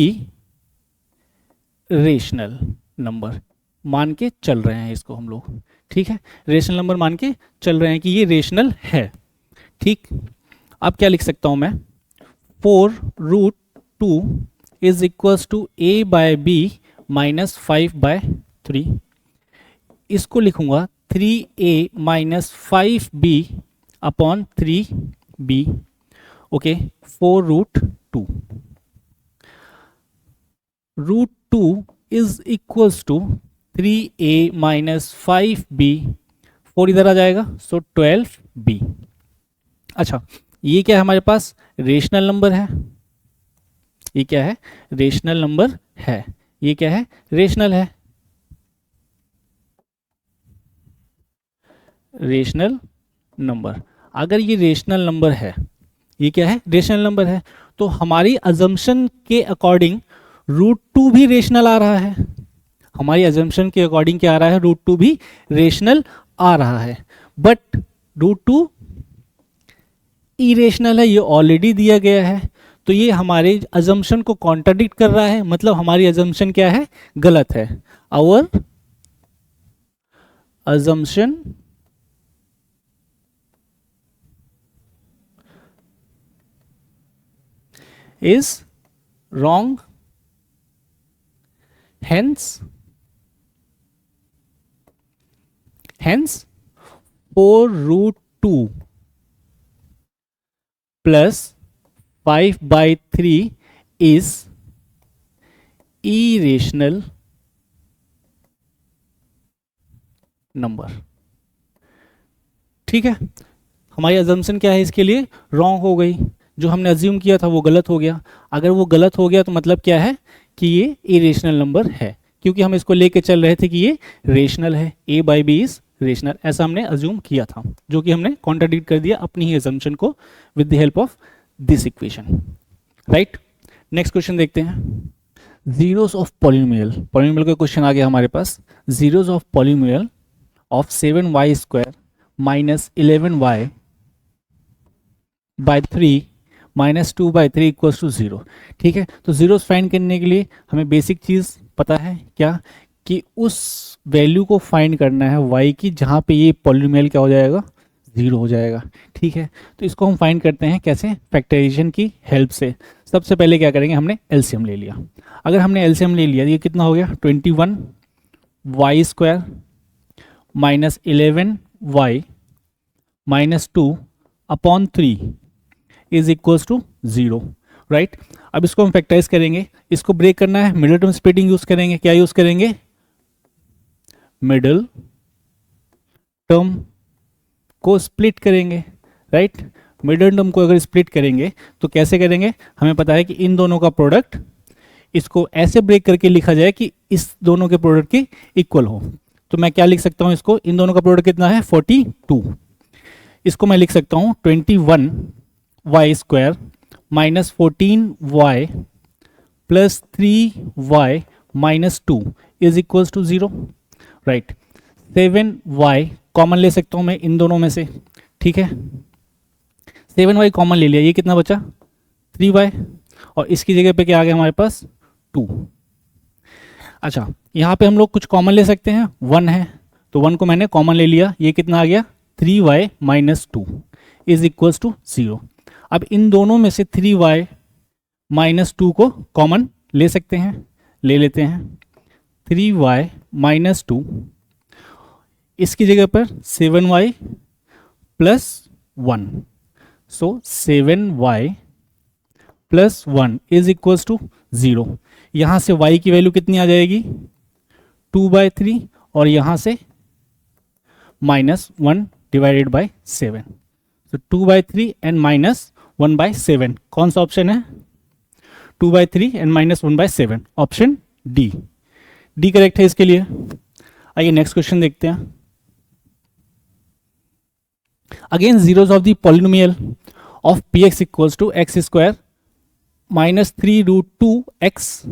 rational number मान के चल रहे हैं इसको हम लोग। ठीक है, रेशनल नंबर मान के चल रहे हैं कि ये रेशनल है। ठीक, अब क्या लिख सकता हूं मैं, 4√2 is equals to a/b minus 5/3, इसको लिखूंगा 3a minus 5b upon 3b। Okay, 4√2 √2 is equals to 3a minus 5b, 4 इधर आ जाएगा, सो 12b। अच्छा, ये क्या है हमारे पास, रेशनल नंबर है, ये क्या है, रेशनल नंबर है, ये क्या है, रेशनल है, रेशनल नंबर। अगर ये रेशनल नंबर है, ये क्या है, रेशनल नंबर है, तो हमारी अजम्पशन के अकॉर्डिंग √2 भी रेशनल आ रहा है, हमारी अजम्पशन के अकॉर्डिंग क्या आ रहा है, √2 भी रेशनल आ रहा है, बट √2 इरेशनल है, ये ऑलरेडी दिया गया है, तो ये हमारे अजम्पशन को कॉन्ट्राडिक्ट कर रहा है, मतलब हमारी अजम्पशन क्या है, गलत है। Our assumption is wrong, hence 4√2 plus 5/3 is irrational number. ठीक है, हमारी अजम्पशन क्या है इसके लिए, रॉन्ग हो गई, जो हमने अज्यूम किया था वो गलत हो गया। अगर वो गलत हो गया तो मतलब क्या है कि ये इरेशनल नंबर है, क्योंकि हम इसको लेके चल रहे थे कि ये रेशनल है, a/b इज रेशनल, ऐसा हमने अज्यूम किया था, जो कि हमने कॉन्ट्राडिक्ट कर दिया अपनी ही अजम्पशन को with the help of this equation, right. Next question देखते हैं, जीरोस ऑफ पॉलिनोमियल, पॉलिनोमियल का क्वेश्चन आ गया हमारे पास, zeros of polynomial of 7y² minus 11y by 3 minus 2/3 equals to 0। ठीक है, तो जीरोस फाइंड करने के लिए हमें बेसिक चीज़ पता है क्या, कि उस वैल्यू को फाइंड करना है y की जहाँ पे ये पॉलिनोमियल क्या हो जाएगा, 0 हो जाएगा। ठीक है, तो इसको हम फाइंड करते हैं कैसे, फैक्टराइजेशन की हेल्प से। सबसे पहले क्या करेंगे, हमने एलसीएम ले लिया, अगर हमने एलसीएम ले लिया ये कितना हो गया, 21y² minus 11y -2/3 is equals to 0, right. अब इसको हम फैक्टराइज करेंगे, इसको ब्रेक करना है, मिडिल टर्म स्प्लिटिंग यूज करेंगे। क्या यूज करेंगे? मिडिल टर्म को स्प्लिट करेंगे, राइट। मिडिल टर्म को अगर स्प्लिट करेंगे तो कैसे करेंगे? हमें पता है कि इन दोनों का प्रोडक्ट, इसको ऐसे ब्रेक करके लिखा जाए कि इस दोनों के प्रोडक्ट के इक्वल हो। तो मैं क्या लिख सकता हूं इसको? इन दोनों का प्रोडक्ट कितना है? 42। इसको मैं लिख सकता हूं 21y² minus 14y plus 3y minus 2 is equals to 0, right. 7y common ले सकता हूं मैं इन दोनों में से, ठीक है। 7y कॉमन ले लिया, ये कितना बचा? 3y, और इसकी जगह पे क्या आ गया हमारे पास? 2। अच्छा, यहाँ पे हम लोग कुछ कॉमन ले सकते हैं, 1 है तो 1 को मैंने कॉमन ले लिया, ये कितना आ गया? 3y minus 2 is equals to 0। अब इन दोनों में से 3y माइनस 2 को कॉमन ले सकते हैं, ले लेते हैं। 3y माइनस 2, इसकी जगह पर 7y plus 1, so 7y plus 1 is equals to 0। यहाँ से y की वैल्यू कितनी आ जाएगी? 2/3, और यहाँ से -1 डिवाइडेड बाई 7, तो 2/3 एंड -1/7 कौन सा ऑप्शन है? 2/3 and -1/7, option D. D correct है इसके लिए। आइए नेक्स्ट क्वेश्चन देखते हैं। Again zeros of the polynomial of px equals to x² -3√2x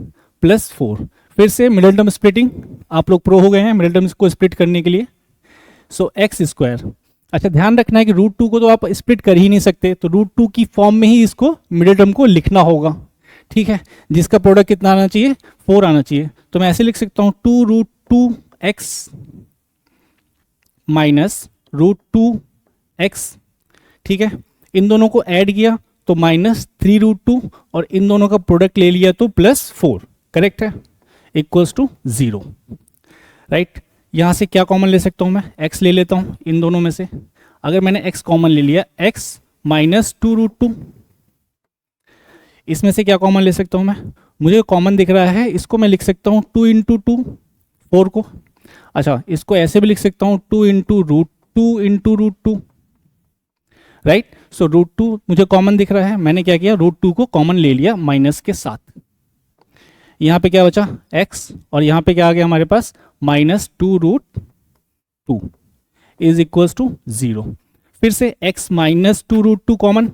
plus 4। फिर से मिडिल टर्म स्प्लिटिंग, आप लोग प्रो हो गए हैं मिडिल टर्म को स्प्लिट करने के लिए। सो x², अच्छा ध्यान रखना है कि √2 को तो आप स्प्लिट कर ही नहीं सकते, तो √2 की फॉर्म में ही इसको मिडिल टर्म को लिखना होगा, ठीक है। जिसका प्रोडक्ट कितना आना चाहिए? 4 आना चाहिए। तो मैं ऐसे लिख सकता हूँ 2√2x माइनस √2x, ठीक है। इन दोनों को ऐड किया तो -3√2, और इन दोनों का प्रोडक्ट ले लिया तो +4, करेक्ट है, इक्वल्स टू 0, राइट। यहाँ से क्या कॉमन ले सकता हूँ मैं? x ले लेता हूँ इन दोनों में से। अगर मैंने x कॉमन ले लिया, x माइनस 2√2, इसमें से क्या कॉमन ले सकता हूँ मैं? मुझे कॉमन दिख रहा है, इसको मैं लिख सकता हूँ 2 × 2, 4 को। अच्छा, इसको ऐसे भी लिख सकता हूँ 2 × √2, राइट। सो √2 मुझे कॉमन दिख रहा है, मैंने क्या किया? √2 को कॉमन ले लिया माइनस के साथ। यहाँ पे क्या बचा? x, और यहाँ पे क्या आ गया हमारे पास? -2√2 इज इक्वल्स टू 0। फिर से x माइनस 2√2 कॉमन,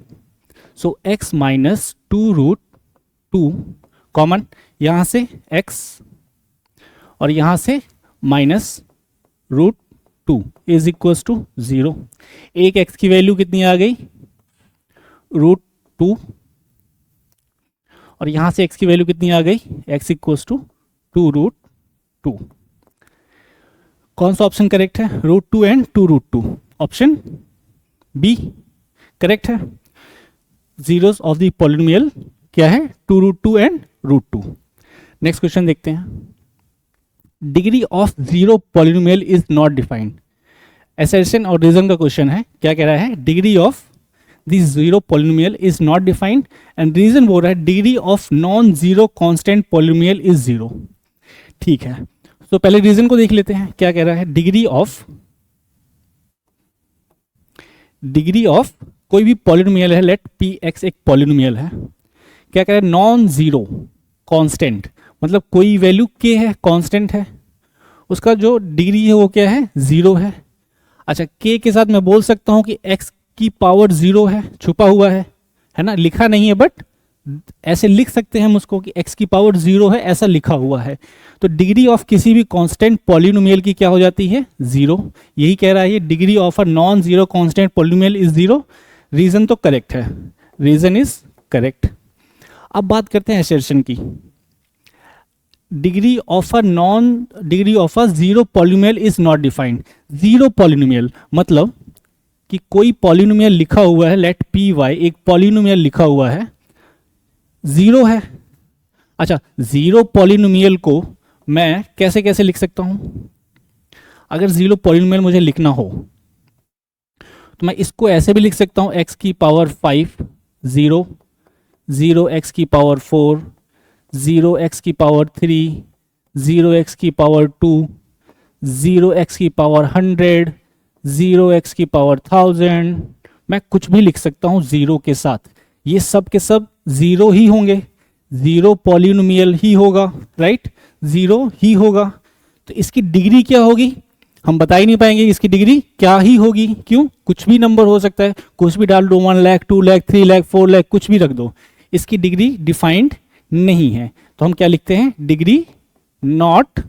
सो x माइनस 2√2 कॉमन, यहाँ से x और यहाँ से -√2 इज इक्वल्स टू 0। एक x की वैल्यू कितनी आ गई? √2, और यहाँ से x की वैल्यू कितनी आ गई? x equals to 2√2। कौन सा ऑप्शन करेक्ट है? √2 एंड 2√2, ऑप्शन बी करेक्ट है। जीरोस ऑफ द पॉलिनोमियल क्या है? 2√2 एंड √2। नेक्स्ट क्वेश्चन देखते हैं। Degree of zero polynomial is not defined. Assertion और रीजन का क्वेश्चन है। क्या कह रहा है? Degree of the zero polynomial is not defined, and reason बोल रहा है degree of non zero constant polynomial is 0। ठीक है, तो पहले रीजन को देख लेते हैं। क्या कह रहा है? डिग्री ऑफ कोई भी पॉलिनोमियल है, लेट px एक पॉलिनोमियल है। क्या कह रहा है? नॉन जीरो कांस्टेंट, मतलब कोई वैल्यू k है, कांस्टेंट है, उसका जो डिग्री है वो क्या है? 0 है। अच्छा, k के साथ मैं बोल सकता हूं कि x की पावर 0 है, छुपा हुआ है ना, लिखा नहीं है, बट ऐसे लिख सकते हैं हम उसको कि x की पावर 0 है, ऐसा लिखा हुआ है। तो डिग्री ऑफ किसी भी कांस्टेंट पॉलिनोमियल की क्या हो जाती है? 0। यही कह रहा है ये, degree of a non zero constant polynomial is 0। Reason तो करेक्ट है, रीजन इज करेक्ट। अब बात करते हैं असर्शन की। Degree of a zero polynomial is not defined. Zero polynomial मतलब कि कोई पॉलिनोमियल लिखा हुआ है, लेट पी वाई एक पॉलिनोमियल लिखा हुआ है, 0 है। अच्छा, जीरो पॉलिनोमियल को मैं कैसे कैसे लिख सकता हूं? अगर जीरो पॉलिनोमियल मुझे लिखना हो तो मैं इसको ऐसे भी लिख सकता हूँ x की पावर 5 0 0 x की पावर 4 0 x की पावर 3 0 x की पावर 2 0 x की पावर 100 0 x की पावर 1000। मैं कुछ भी लिख सकता हूँ जीरो के साथ, ये सब के सब जीरो ही होंगे, जीरो पॉलिनोमियल ही होगा, राइट, जीरो ही होगा। तो इसकी डिग्री क्या होगी हम बता ही नहीं पाएंगे, इसकी डिग्री क्या ही होगी। क्यों? कुछ भी नंबर हो सकता है, कुछ भी डाल दो, 1 लाख 2 लाख 3 लाख 4 लाख कुछ भी रख दो, इसकी डिग्री डिफाइंड नहीं है। तो हम क्या लिखते हैं? Degree not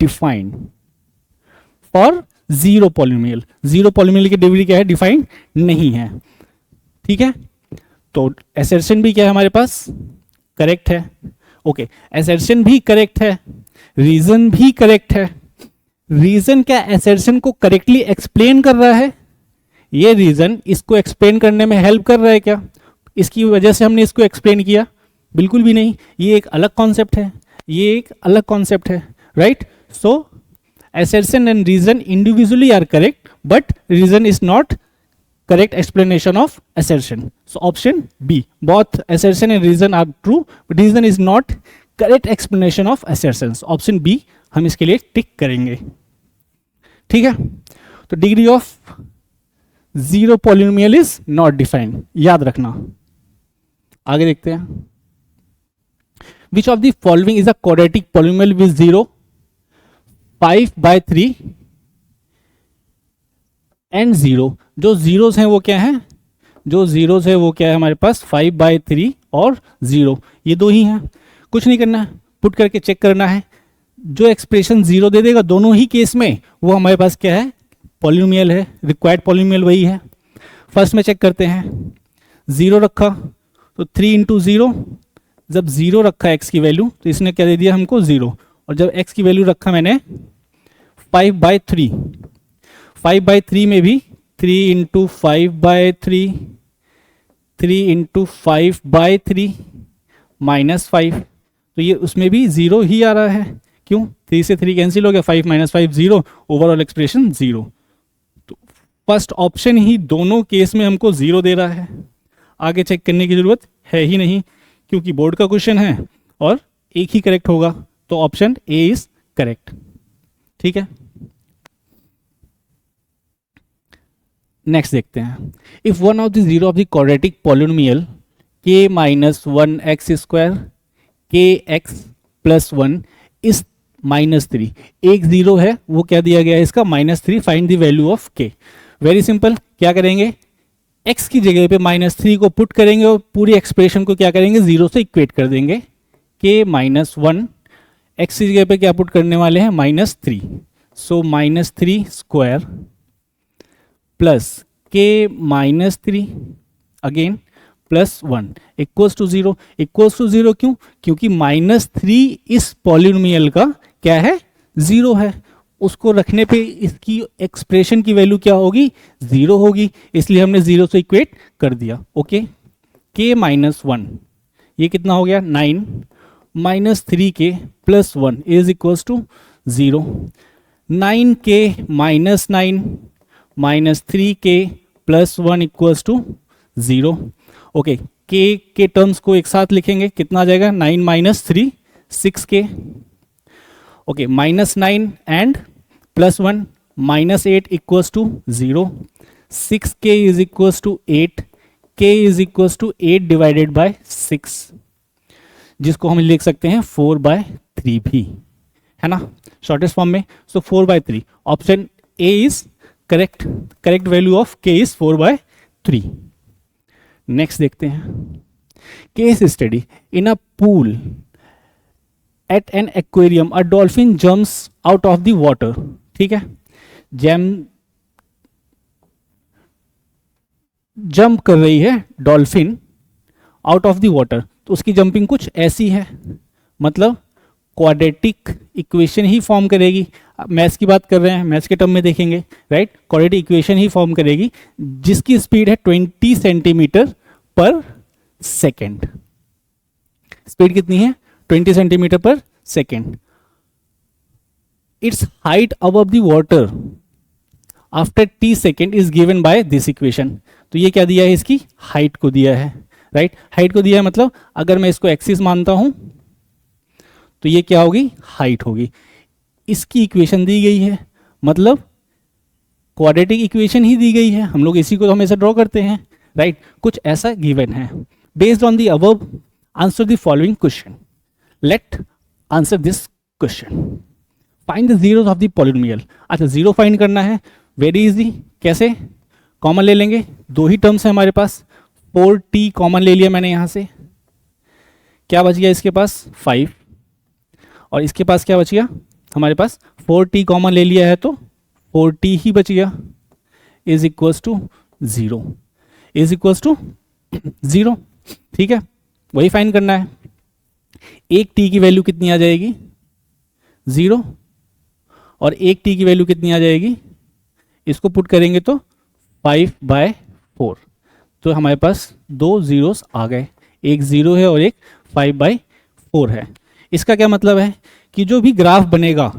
defined for zero polynomial. Zero polynomial की डिग्री क्या है? डिफाइंड नहीं है। ठीक है, तो असर्शन भी क्या है हमारे पास? करेक्ट है। ओके, असर्शन भी करेक्ट है, रीजन भी करेक्ट है। रीजन क्या असर्शन को करेक्टली एक्सप्लेन कर रहा है? ये रीजन इसको एक्सप्लेन करने में हेल्प कर रहा है क्या? इसकी वजह से हमने इसको एक्सप्लेन किया? बिल्कुल भी नहीं, ये एक अलग कॉन्सेप्ट है, ये एक अलग कॉन्सेप्ट है, right. So assertion and reason individually are correct, but reason is not correct explanation of assertion. So option B, both assertion and reason are true, but reason is not correct explanation of assertions. Option B हम इसके लिए टिक करेंगे। ठीक है, तो degree of zero polynomial is not defined, याद रखना। आगे देखते हैं। Which of the following is a quadratic polynomial with 0, 5/3 and 0? जो जीरोस हैं वो क्या है? जो जीरोस है वो क्या है हमारे पास? 5/3 और 0, ये दो ही हैं। कुछ नहीं करना है, पुट करके चेक करना है। जो एक्सप्रेशन 0 दे देगा दोनों ही केस में, वो हमारे पास क्या है? पॉलिनोमियल है, रिक्वायर्ड पॉलिनोमियल वही है। फर्स्ट में चेक करते हैं, 0 रखा तो 3 इंटू 0, जब 0 रखा x की वैल्यू तो इसने क्या दे दिया हमको? 0। और जब x की वैल्यू रखा मैंने 5/3, 5/3 में भी 3 इंटू 5/3, 3 इंटू 5/3 -5, तो ये उसमें भी 0 ही आ रहा है। क्यों? 3 से 3 कैंसिल हो गया, 5 - 5 0, ओवरऑल एक्सप्रेशन 0। तो फर्स्ट ऑप्शन ही दोनों केस में हमको 0 दे रहा है, आगे चेक करने की जरूरत है ही नहीं, क्योंकि बोर्ड का क्वेश्चन है और एक ही करेक्ट होगा। तो ऑप्शन ए इज करेक्ट। ठीक है, नेक्स्ट देखते हैं। If one of the zero of the quadratic polynomial k - 1x² kx + 1 is -3, एक जीरो है वो क्या दिया गया है इसका? -3, find the value of k। Very simple, क्या करेंगे? x की जगह पे -3 को पुट करेंगे और पूरी एक्सप्रेशन को क्या करेंगे? 0 से इक्वेट कर देंगे। k - 1 x की जगह पे क्या पुट करने वाले हैं? -3, so -3² plus k - 3 again plus 1 equals to 0। Equals to 0 क्यों? क्योंकि -3 इस पॉलिनोमियल का क्या है? 0 है। उसको रखने पे इसकी एक्सप्रेशन की वैल्यू क्या होगी? 0 होगी, इसलिए हमने 0 से इक्वेट कर दिया। ओके, k - 1 ये कितना हो गया? 9 -3k + 1 is equals to 0। 9k - 9 -3k + 1 equals to 0। Okay, k के टर्म्स को एक साथ लिखेंगे, कितना आ जाएगा? 9 - 3 6k। Okay, -9 and +1 -8 equals to 0। 6k is equals to 8, k is equals to 8 divided by 6, जिसको हम लिख सकते हैं 4/3 भी, है ना, शॉर्टेस्ट फॉर्म में। So 4/3, option A is correct. Correct value of k is 4/3। Next देखते हैं। Case study. In a pool at an aquarium a dolphin jumps out of the water. ठीक है, जंप कर रही है dolphin out of the water, तो उसकी jumping कुछ ऐसी है, मतलब क्वाड्रेटिक इक्वेशन ही फॉर्म करेगी। मैथ्स की बात कर रहे हैं, मैथ्स के टर्म में देखेंगे, राइट। क्वाड्रेटिक इक्वेशन ही फॉर्म करेगी जिसकी स्पीड है 20 सेंटीमीटर/सेकेंड। स्पीड कितनी है? 20 centimetre per second. Its height above the water after t second is given by this equation. तो ये क्या दिया है, इसकी हाइट को दिया है, राइट। हाइट को दिया है मतलब अगर मैं इसको एक्सिस मानता हूं तो ये क्या होगी, हाइट होगी। इसकी इक्वेशन दी गई है, मतलब क्वाड्रेटिक इक्वेशन ही दी गई है, हम लोग इसी को तो हमेशा ड्रॉ करते हैं, राइट। कुछ ऐसा गिवन है। Based on the above answer the following question. Let answer this question. Find the zeros of the polynomial. अच्छा, जीरो फाइंड करना है, वेरी इजी। कैसे, कॉमन ले लेंगे, दो ही टर्म्स है हमारे पास, 4t कॉमन ले लिया मैंने यहां से, क्या बच गया इसके पास 5, और इसके पास क्या बच गया हमारे पास 4t कॉमन ले लिया है तो 4t ही बच गया, is equals to 0, is equals to 0। ठीक है, वही फाइंड करना है। एक t की वैल्यू कितनी आ जाएगी 0, और एक t की वैल्यू कितनी आ जाएगी, इसको पुट करेंगे तो 5/4। तो हमारे पास दो जीरोस आ गए, एक 0 है और एक 5/4 है। इसका क्या मतलब है कि जो भी ग्राफ बनेगा,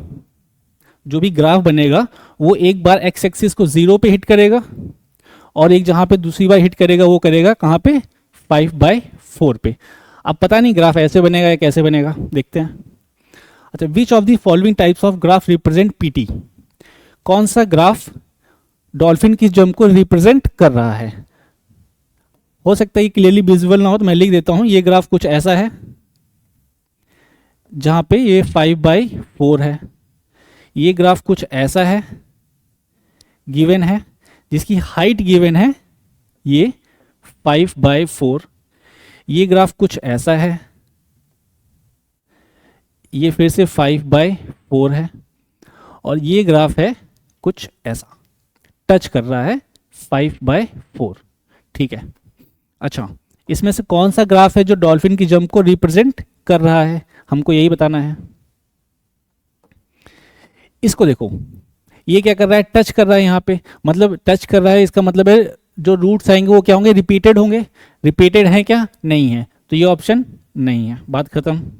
जो भी ग्राफ बनेगा वो एक बार एक्स एक्सिस को 0 पे हिट करेगा, और एक जहां पे दूसरी बार हिट करेगा वो करेगा कहां पे 5/4 पे। अब पता नहीं ग्राफ ऐसे बनेगा या कैसे बनेगा, देखते हैं। अच्छा, विच of the following types of graph represent PT. कौन सा ग्राफ डॉल्फिन की जंप को रिप्रेजेंट कर रहा है। हो सकता है ये क्लियरली विजुअल ना हो तो मैं लिख देता हूं। ये ग्राफ कुछ ऐसा है जहां पे ये 5/4 है। ये ग्राफ कुछ ऐसा है गिवन है, जिसकी हाइट गिवन है ये 5/4। ये ग्राफ कुछ ऐसा है, ये फिर से 5/4 है, और ये ग्राफ है कुछ ऐसा, टच कर रहा है 5/4। ठीक है। अच्छा, इसमें से कौन सा ग्राफ है जो डॉल्फिन की जंप को रिप्रेजेंट कर रहा है, हमको यही बताना है। इसको देखो, ये क्या कर रहा है, टच कर रहा है यहाँ पे, मतलब टच कर रहा है, इसका मतलब है जो रूट्स आएंगे वो क्या होंगे, रिपीटेड होंगे। रिपीटेड है क्या, नहीं है, तो ये ऑप्शन नहीं है, बात खत्म।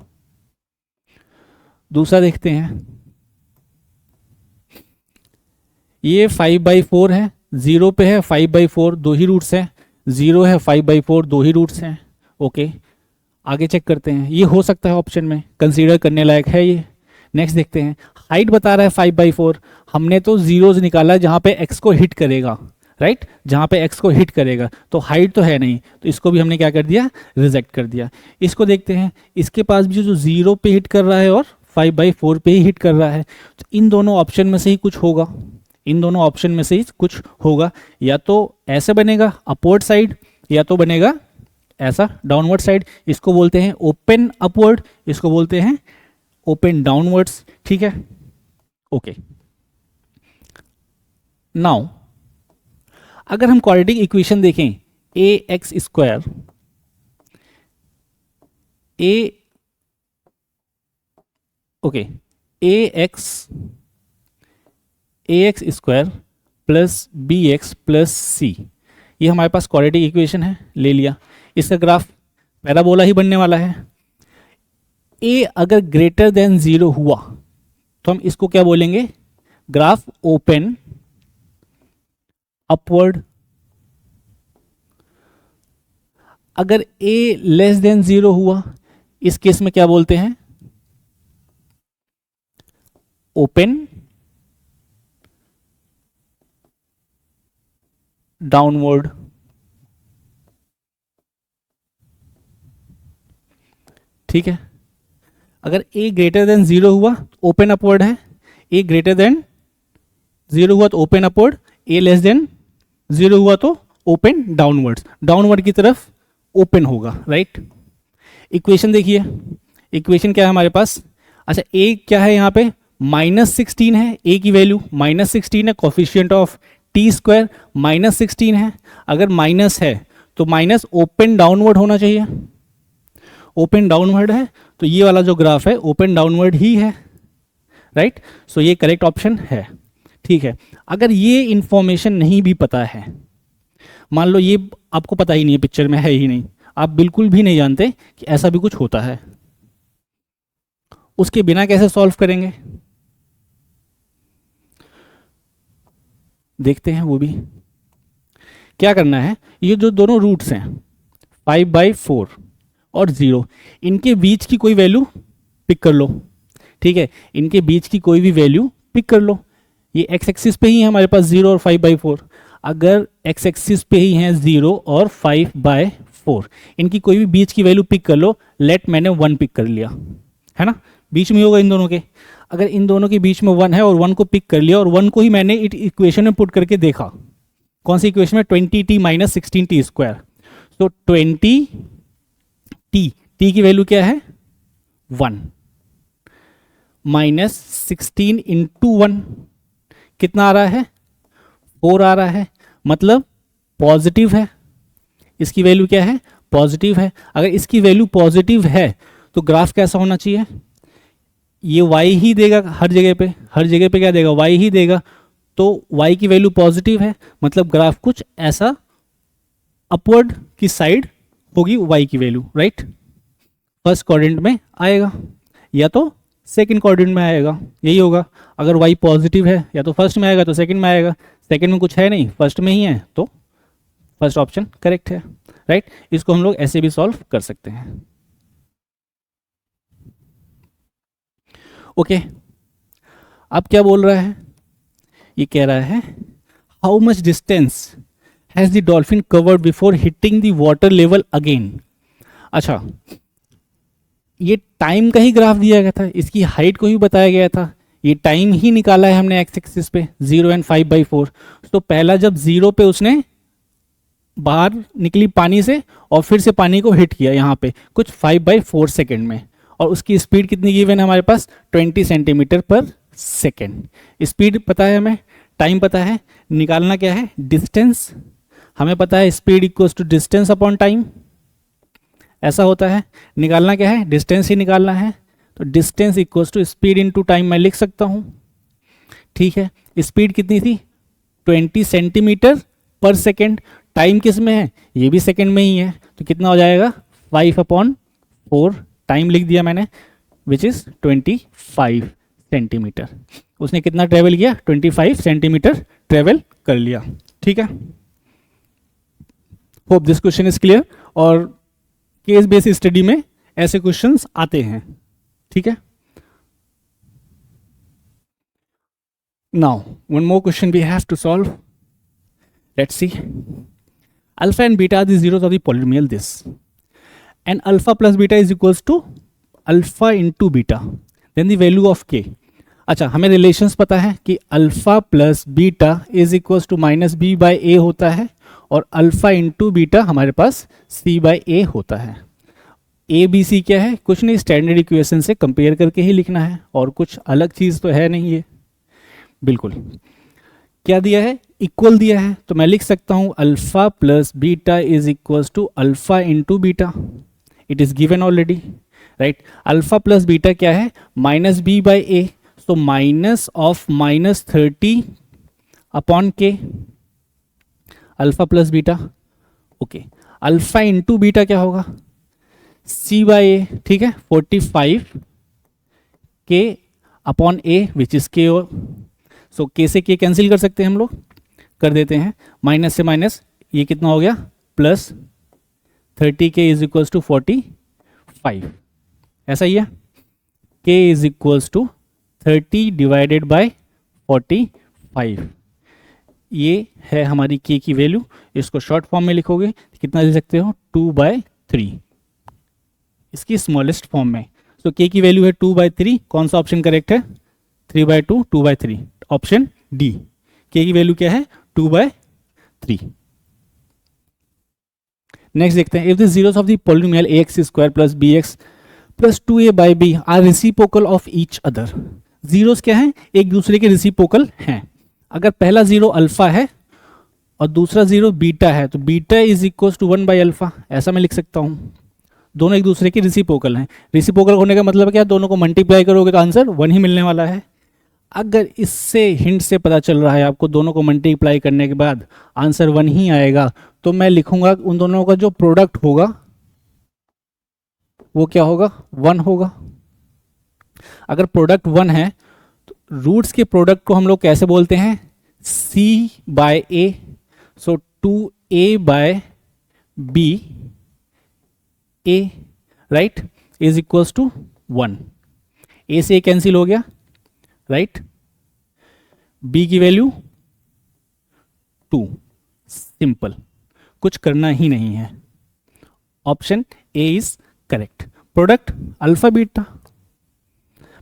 दूसरा देखते हैं, ये 5/4 है, 0 पे है 5/4, दो ही रूट्स हैं, 0 है 5/4, दो ही रूट्स हैं। ओके, आगे चेक करते हैं, ये हो सकता है ऑप्शन में, कंसीडर करने लायक है ये। नेक्स्ट देखते हैं, हाइट बता रहा है 5/4, हमने तो जीरोज निकाला जहां पे x को हिट करेगा, राइट, जहां पे x को हिट करेगा, तो हाइट तो है नहीं, तो इसको भी हमने क्या कर दिया, रिजेक्ट कर दिया। इसको देखते हैं, इसके पास भी जो 0 पे हिट कर रहा है और 5/4 पे ही हिट कर रहा है, तो इन दोनों ऑप्शन में से ही कुछ होगा, इन दोनों ऑप्शन में से ही कुछ होगा। या तो ऐसे बनेगा अपवर्ड साइड, या तो बनेगा ऐसा डाउनवर्ड साइड। इसको बोलते हैं ओपन अपवर्ड, इसको बोलते हैं ओपन डाउनवर्ड्स। ठीक है, ओके। नाउ अगर हम क्वाड्रेटिक इक्वेशन देखें, ax² ax² plus bx plus c, ये हमारे पास क्वाड्रेटिक इक्वेशन है, ले लिया। इसका ग्राफ पैराबोला ही बनने वाला है। a अगर ग्रेटर देन 0 हुआ तो हम इसको क्या बोलेंगे, ग्राफ ओपन अपवर्ड। अगर a लेस देन 0 हुआ, इस केस में क्या बोलते हैं, ओपन डाउनवर्ड। ठीक है, अगर a ग्रेटर देन 0 हुआ ओपन अपवर्ड है, a ग्रेटर देन 0 हुआ तो open upward, a less than 0 हुआ तो ओपन डाउनवर्ड्स, डाउनवर्ड की तरफ ओपन होगा, राइट। इक्वेशन देखिए, इक्वेशन क्या है हमारे पास। अच्छा, a क्या है यहाँ पे, -16 है, a की वैल्यू -16 है, कोफिशिएंट ऑफ t² -16 है। अगर माइनस है तो माइनस ओपन डाउनवर्ड होना चाहिए, ओपन डाउनवर्ड है, तो ये वाला जो ग्राफ है ओपन डाउनवर्ड ही है, राइट। सो ये करेक्ट ऑप्शन है। ठीक है, अगर ये इंफॉर्मेशन नहीं भी पता है, मान लो ये आपको पता ही नहीं है, पिक्चर में है ही नहीं, आप बिल्कुल भी नहीं जानते कि ऐसा भी कुछ होता है, उसके बिना कैसे सॉल्व करेंगे। देखते हैं वो भी। क्या करना है, ये जो दोनों रूट्स हैं 5/4 और 0, इनके बीच की कोई वैल्यू पिक कर लो। ठीक है, इनके बीच की कोई भी वैल्यू पिक कर लो। ये एक्स एक्सिस पे ही है हमारे पास 0 और 5/4। अगर एक्स एक्सिस पे ही है 0 और 5/4, इनकी कोई भी बीच की वैल्यू पिक कर लो। लेट मैंने 1 पिक कर लिया, है ना, बीच में होगा इन दोनों के। अगर इन दोनों के बीच में 1 है और 1 को पिक कर लिया और 1 को ही मैंने इक्वेशन में पुट करके देखा, कौन सी इक्वेशन में, 20t माइनस 16t स्क्वायर। तो 20t, t की वैल्यू क्या है 1, माइनस 16 इंटू 1 कितना आ रहा है 4 आ रहा है, मतलब पॉजिटिव है। इसकी वैल्यू क्या है, पॉजिटिव है। अगर इसकी वैल्यू पॉजिटिव है तो ग्राफ कैसा होना चाहिए, ये y ही देगा हर जगह पे, हर जगह पे क्या देगा, y ही देगा। तो y की वैल्यू पॉजिटिव है, मतलब ग्राफ कुछ ऐसा अपवर्ड की साइड होगी y की वैल्यू, राइट। फर्स्ट क्वाड्रेंट में आएगा या तो सेकंड क्वाड्रेंट में आएगा, यही होगा। अगर y पॉजिटिव है या तो फर्स्ट में आएगा तो सेकंड में आएगा। सेकंड में कुछ है नहीं, फर्स्ट में ही है, तो फर्स्ट ऑप्शन करेक्ट है, राइट। इसको हम लोग ऐसे भी सॉल्व कर सकते हैं। ओके, अब क्या बोल रहा है, ये कह रहा है how much distance has the dolphin covered before hitting the water level again. अच्छा, ये टाइम का ही ग्राफ दिया गया था, इसकी हाइट को ही बताया गया था, ये टाइम ही निकाला है हमने एक्स एक्सिस पे 0 एंड 5/4। तो पहला जब 0 पे उसने बाहर निकली पानी से और फिर से पानी को हिट किया यहाँ पे कुछ 5/4 सेकेंड में, और उसकी स्पीड कितनी गिवन है हमारे पास 20 सेंटीमीटर पर सेकेंड। स्पीड पता है हमें, टाइम पता है, निकालना क्या है डिस्टेंस। हमें पता है speed equals to distance upon time, ऐसा होता है। निकालना क्या है, डिस्टेंस ही निकालना है। तो distance equals to speed into time मैं लिख सकता हूँ। ठीक है, स्पीड कितनी थी 20 सेंटीमीटर पर सेकेंड, टाइम किस में है, ये भी सेकेंड में ही है, तो कितना हो जाएगा 5/4, टाइम लिख दिया मैंने, विच इज 25 सेंटीमीटर। उसने कितना ट्रेवल किया 25 सेंटीमीटर ट्रेवल कर लिया। ठीक है, hope this question is clear. और केस बेस्ड स्टडी में ऐसे क्वेश्चंस आते हैं। ठीक है, now one more question we have to solve, let's see. Alpha and beta are the zeros of the polynomial this, and alpha plus beta is equals to alpha into beta, then the value of k। अच्छा, हमें relations पता है कि alpha plus beta is equals to minus B by a होता है, और alpha into beta हमारे पास सी by a होता है। ए बी सी क्या है, कुछ नहीं, स्टैंडर्ड इक्वेशन से कंपेयर करके ही लिखना है, और कुछ अलग चीज़ तो है नहीं ये, बिल्कुल। क्या दिया है, इक्वल दिया है, तो मैं लिख सकता हूँ alpha plus beta is equals to alpha into beta, it is given already, right. Alpha plus beta क्या है, माइनस बी बाई ए, तो माइनस ऑफ -30 अपॉन के, alpha plus beta. Okay, alpha into beta क्या होगा, सी बाई ए, ठीक है, 45 के upon A which is के। सो के से के कैंसिल कर सकते हैं हम लोग, कर देते हैं, माइनस से माइनस ये कितना हो गया प्लस 30 के इज इक्वल्स टू 45, ऐसा ही है। K is equals to 30 divided by 45, ये है हमारी के की वैल्यू। इसको शॉर्ट फॉर्म में लिखोगे कितना लिख सकते हो 2/3, इसकी स्मॉलेस्ट फॉर्म में। तो के की वैल्यू है 2/3, कौन सा ऑप्शन करेक्ट है 3/2, 2/3, ऑप्शन डी। के की वैल्यू क्या है 2/3। नेक्स्ट देखते हैं, if the zeros of the polynomial ax square plus bx plus 2a by b are reciprocal of each other. Zeros क्या है, एक दूसरे के रेसिप्रोकल हैं। अगर पहला जीरो अल्फा है और दूसरा जीरो बीटा है, तो beta is equal to 1 by alpha, ऐसा मैं लिख सकता हूँ। दोनों एक दूसरे के रेसिप्रोकल हैं। रेसिप्रोकल होने का मतलब क्या, दोनों को मल्टीप्लाई करोगे तो आंसर 1 ही मिलने वाला है। अगर इससे हिंट से पता चल रहा है आपको दोनों को मल्टीप्लाई करने के बाद आंसर 1 ही आएगा, तो मैं लिखूंगा उन दोनों का जो प्रोडक्ट होगा वो क्या होगा 1 होगा। अगर प्रोडक्ट 1 है तो रूट्स के प्रोडक्ट को हम लोग कैसे बोलते हैं, C by A, so 2A by B A, right, is equals to 1. A से कैंसिल हो गया, राइट. बी की वैल्यू 2. सिंपल, कुछ करना ही नहीं है. Option A is correct. Product alpha beta,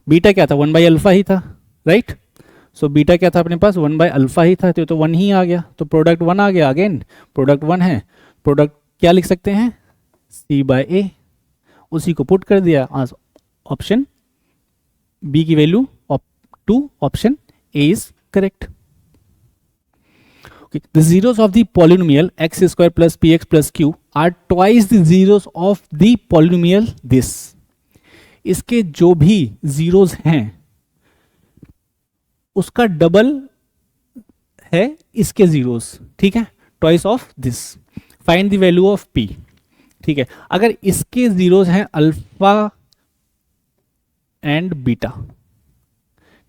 beta क्या था, 1 बाई अल्फा ही था, राइट. सो बीटा क्या था अपने पास, 1 बाई अल्फा ही था, तो 1 ही आ गया, तो प्रोडक्ट 1 आ गया. अगेन प्रोडक्ट 1 है, प्रोडक्ट क्या लिख सकते हैं, सी बाय ए, उसी को पुट कर दिया. ऑप्शन बी की value 2, option A is correct. Okay. The zeros of the polynomial x square plus px plus q are twice the zeros of the polynomial this. इसके जो भी zeros हैं उसका डबल है इसके zeros, ठीक है, twice of this. Find the value of p. ठीक है, अगर इसके zeros हैं अल्फा एंड बीटा,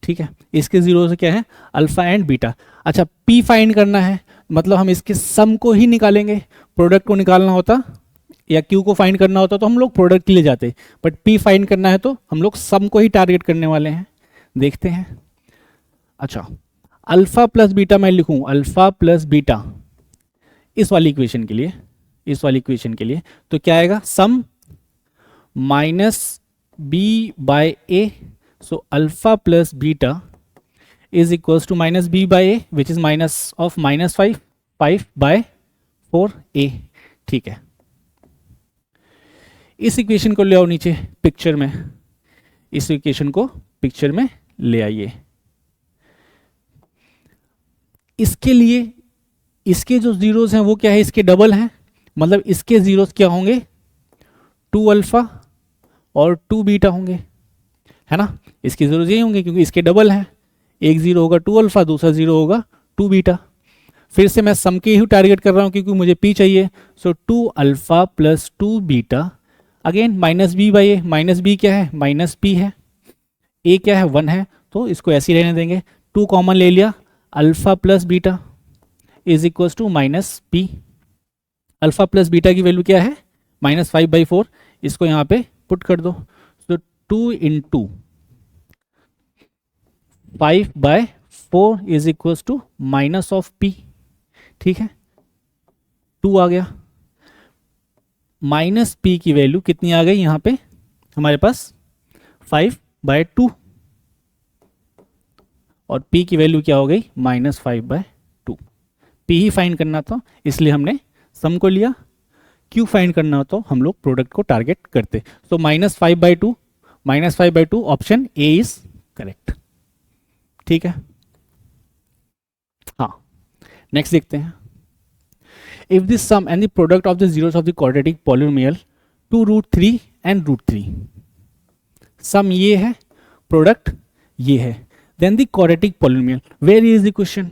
ठीक है, इसके जीरो से क्या है, अल्फा एंड बीटा. अच्छा, पी फाइंड करना है, मतलब हम इसके सम को ही निकालेंगे. प्रोडक्ट को निकालना होता या क्यू को फाइंड करना होता तो हम लोग प्रोडक्ट के लिए जाते, बट पी फाइंड करना है तो हम लोग सम को ही टारगेट करने वाले हैं. देखते हैं. अच्छा, अल्फा प्लस बीटा मैं लिखूं, अल्फा प्लस बीटा इस वाली इक्वेशन के लिए, इस वाली इक्वेशन के लिए तो क्या आएगा, सम minus B bye A. So alpha plus beta is equals to minus b by a, which is minus of minus 5 by 4a. ठीक है, इस इक्वेशन को ले आओ नीचे पिक्चर में, इस इक्वेशन को पिक्चर में ले आइए. इसके लिए इसके जो जीरोस हैं वो क्या है, इसके डबल हैं, मतलब इसके जीरोस क्या होंगे, 2 अल्फा और 2 बीटा होंगे, है ना. इसकी जरूरत यही होंगे क्योंकि इसके डबल हैं, एक जीरो होगा 2 अल्फा, दूसरा जीरो होगा 2 बीटा. फिर से मैं सम के ही टारगेट कर रहा हूं क्योंकि मुझे पी चाहिए. So 2 alpha plus 2 beta, again minus B by A, minus B क्या है, माइनस पी है, ए क्या है, 1 है, तो इसको ऐसे ही रहने देंगे. 2 कॉमन ले लिया, alpha plus beta is equal to minus P. Alpha plus beta की वैल्यू क्या है, माइनस 5 बाई 4, इसको यहाँ पे पुट कर दो. So 2 into 5 by 4 is equal to minus of P. ठीक है, 2 आ गया. माइनस पी की वैल्यू कितनी आ गई यहाँ पे हमारे पास, 5 बाय 2, और p की वैल्यू क्या हो गई, minus 5 by 2. p he find करना था इसलिए हमने सम को लिया, q फाइंड करना हो तो हम लोग प्रोडक्ट को टारगेट करते. So minus 5 by 2, minus 5 by 2, option A is correct. ठीक है, हाँ, नेक्स्ट देखते हैं. If this sum and the product of the zeros of the quadratic polynomial 2√3 and √3, sum ये है, प्रोडक्ट ये है, then the quadratic polynomial, where is the question.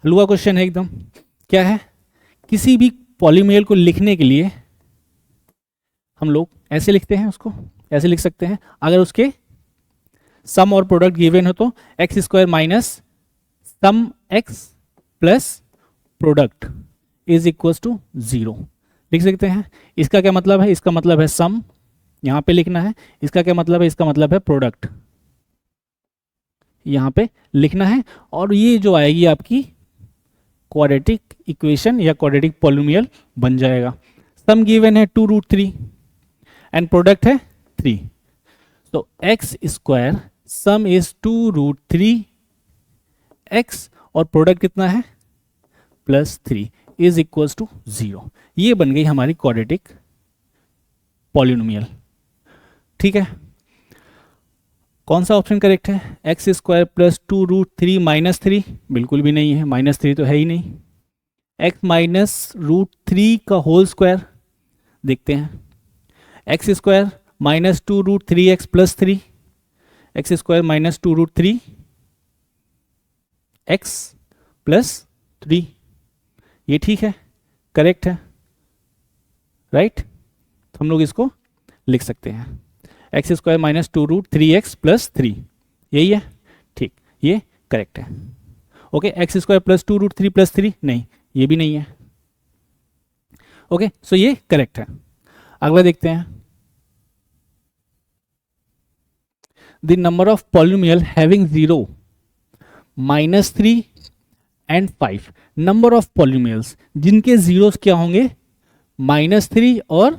हलवा क्वेश्चन है एकदम. क्या है, किसी भी पॉलिनोमियल को लिखने के लिए हम लोग ऐसे लिखते हैं, उसको ऐसे लिख सकते हैं, अगर उसके सम और प्रोडक्ट गिवन हो तो X square minus sum X plus product is equal to 0 लिख सकते हैं. इसका क्या मतलब है, इसका मतलब है सम, यहां पे लिखना है. इसका क्या मतलब है, इसका मतलब है प्रोडक्ट, यहां पे लिखना है. और ये जो आएगी आपकी क्वाड्रेटिक इक्वेशन या क्वाड्रेटिक पॉलिनोमियल बन जाएगा. सम गिवन है 2√3 एंड प्रोडक्ट है 3. तो X square some is 2√3 x और प्रोडक्ट कितना है, +3 इज इक्वल्स टू 0. ये बन गई हमारी क्वाड्रेटिक पॉलिनोमियल. ठीक है, कौन सा ऑप्शन करेक्ट है, एक्स स्क्वायर प्लस 2√3 माइनस 3, बिल्कुल भी नहीं है, माइनस 3 तो है ही नहीं. एक्स माइनस √3 का होल स्क्वायर देखते हैं, x square minus 2√3x plus 3, x square minus 2√3 x plus 3, ये ठीक है, करेक्ट है, राइट. तो हम लोग इसको लिख सकते हैं, x square minus 2√3x plus 3, यही है, ठीक, ये करेक्ट है. ओके, एक्स स्क्वायर प्लस 2√3 + 3 नहीं, ये भी नहीं है। ओके, सो ये करेक्ट है। अगला देखते हैं, the number of polynomial having 0, -3 and 5। Number of polynomials जिनके जीरोस क्या होंगे, -3 और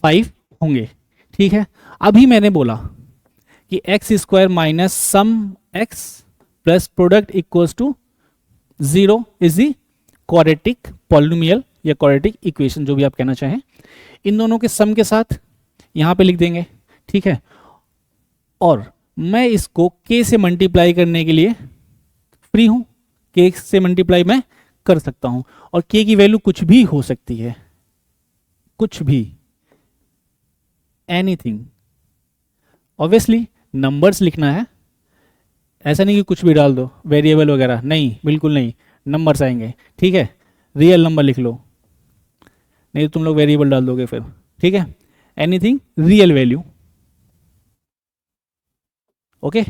5 होंगे। ठीक है, अभी मैंने बोला कि X square minus sum X plus product equals to 0 is the quadratic polynomial या क्वाड्रेटिक इक्वेशन, जो भी आप कहना चाहें। इन दोनों के सम के साथ यहां पे लिख देंगे। ठीक है, और मैं इसको k से मल्टीप्लाई करने के लिए फ्री हूं, k से मल्टीप्लाई मैं कर सकता हूं, और k की वैल्यू कुछ भी हो सकती है, कुछ भी, एनीथिंग। ऑब्वियसली नंबर्स लिखना है, ऐसा नहीं कि कुछ भी डाल दो, वेरिएबल वगैरह नहीं, बिल्कुल नहीं, नंबर्स आएंगे। ठीक है, रियल नंबर लिख लो, नहीं तो तुम लोग वेरिएबल डाल दोगे फिर। ठीक है, anything real value. Okay,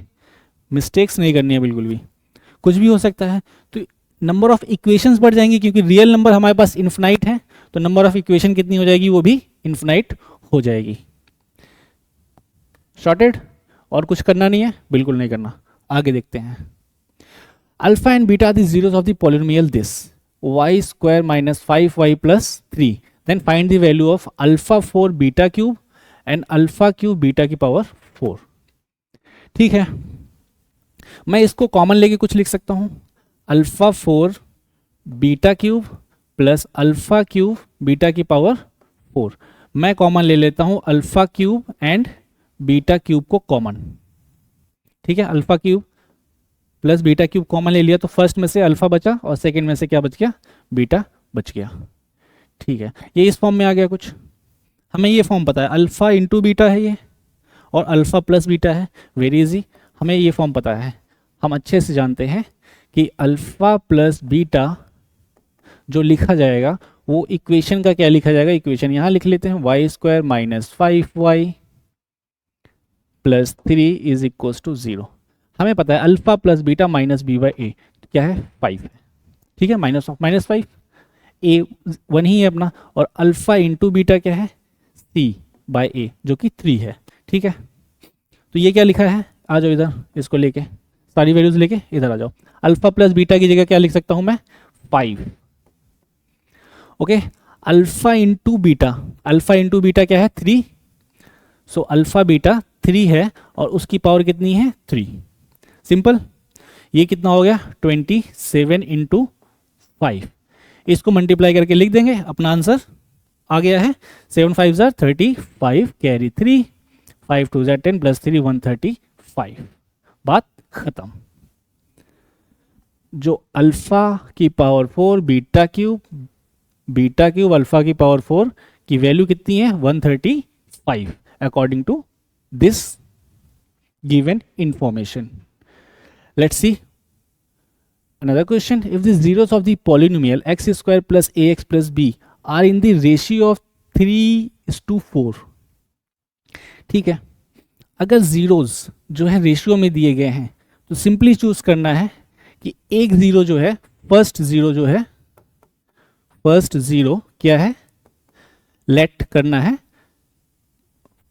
mistakes नहीं करनी है बिल्कुल भी, कुछ भी हो सकता है। तो नंबर ऑफ इक्वेशंस बढ़ जाएंगी, क्योंकि रियल नंबर हमारे पास इन्फिनाइट है, तो नंबर ऑफ इक्वेशन कितनी हो जाएगी, वो भी इन्फिनाइट हो जाएगी। शॉर्टेड, और कुछ करना नहीं है, बिल्कुल नहीं करना। आगे देखते हैं, alpha and beta the zeros of the polynomial this y square minus 5y plus 3, then find the value of alpha 4 beta cube and alpha cube beta की पावर 4। ठीक है, मैं इसको कॉमन लेके कुछ लिख सकता हूं, alpha 4 beta cube plus alpha cube beta की पावर 4। मैं कॉमन ले लेता हूं alpha cube and beta cube को कॉमन। ठीक है, alpha cube plus beta cube common ले लिया, तो फर्स्ट में से अल्फा बचा और सेकंड में से क्या बच गया, बीटा बच गया। ठीक है, ये इस फॉर्म में आ गया। कुछ हमें ये फॉर्म पता है, अल्फा इंटू बीटा है ये, और अल्फा प्लस बीटा है, वेरी इजी, हमें ये फॉर्म पता है। हम अच्छे से जानते हैं कि अल्फा प्लस बीटा जो लिखा जाएगा वो इक्वेशन का क्या लिखा जाएगा, इक्वेशन यहां लिख लेते हैं, y square minus 5y plus 3 is equal to 0। हमें पता है alpha plus beta minus B by a क्या है, 5 है। ठीक है, माइनस ऑफ माइनस 5, ए 1 ही है अपना, और अल्फा इंटू बीटा क्या है, सी बाई ए जो कि 3 है। ठीक है, तो ये क्या लिखा है, आ जाओ इधर, इसको लेके सारी वैल्यूज लेके इधर आ जाओ। अल्फा प्लस बीटा की जगह क्या लिख सकता हूं मैं, 5। ओके, अल्फा इंटू बीटा क्या है, 3। सो अल्फा बीटा 3 है और उसकी पावर कितनी है, 3। सिंपल, ये कितना हो गया, 27 इंटू 5। इसको मल्टीप्लाई करके लिख देंगे, अपना आंसर आ गया है। 7 5 35, कैरी 3, 5 2 10 प्लस 3 135। बात खत्म। जो अल्फा की पावर 4 बीटा क्यूब अल्फा की पावर 4 की वैल्यू कितनी है, 135 according to this given information. Let's see another question. If the zeros of the polynomial x square plus ax plus b are in the ratio of 3:4, ठीक है, अगर zeros जो है ratio में दिए गए हैं तो सिंपली चूज करना है कि एक जीरो जो है, फर्स्ट जीरो क्या है, लेट करना है।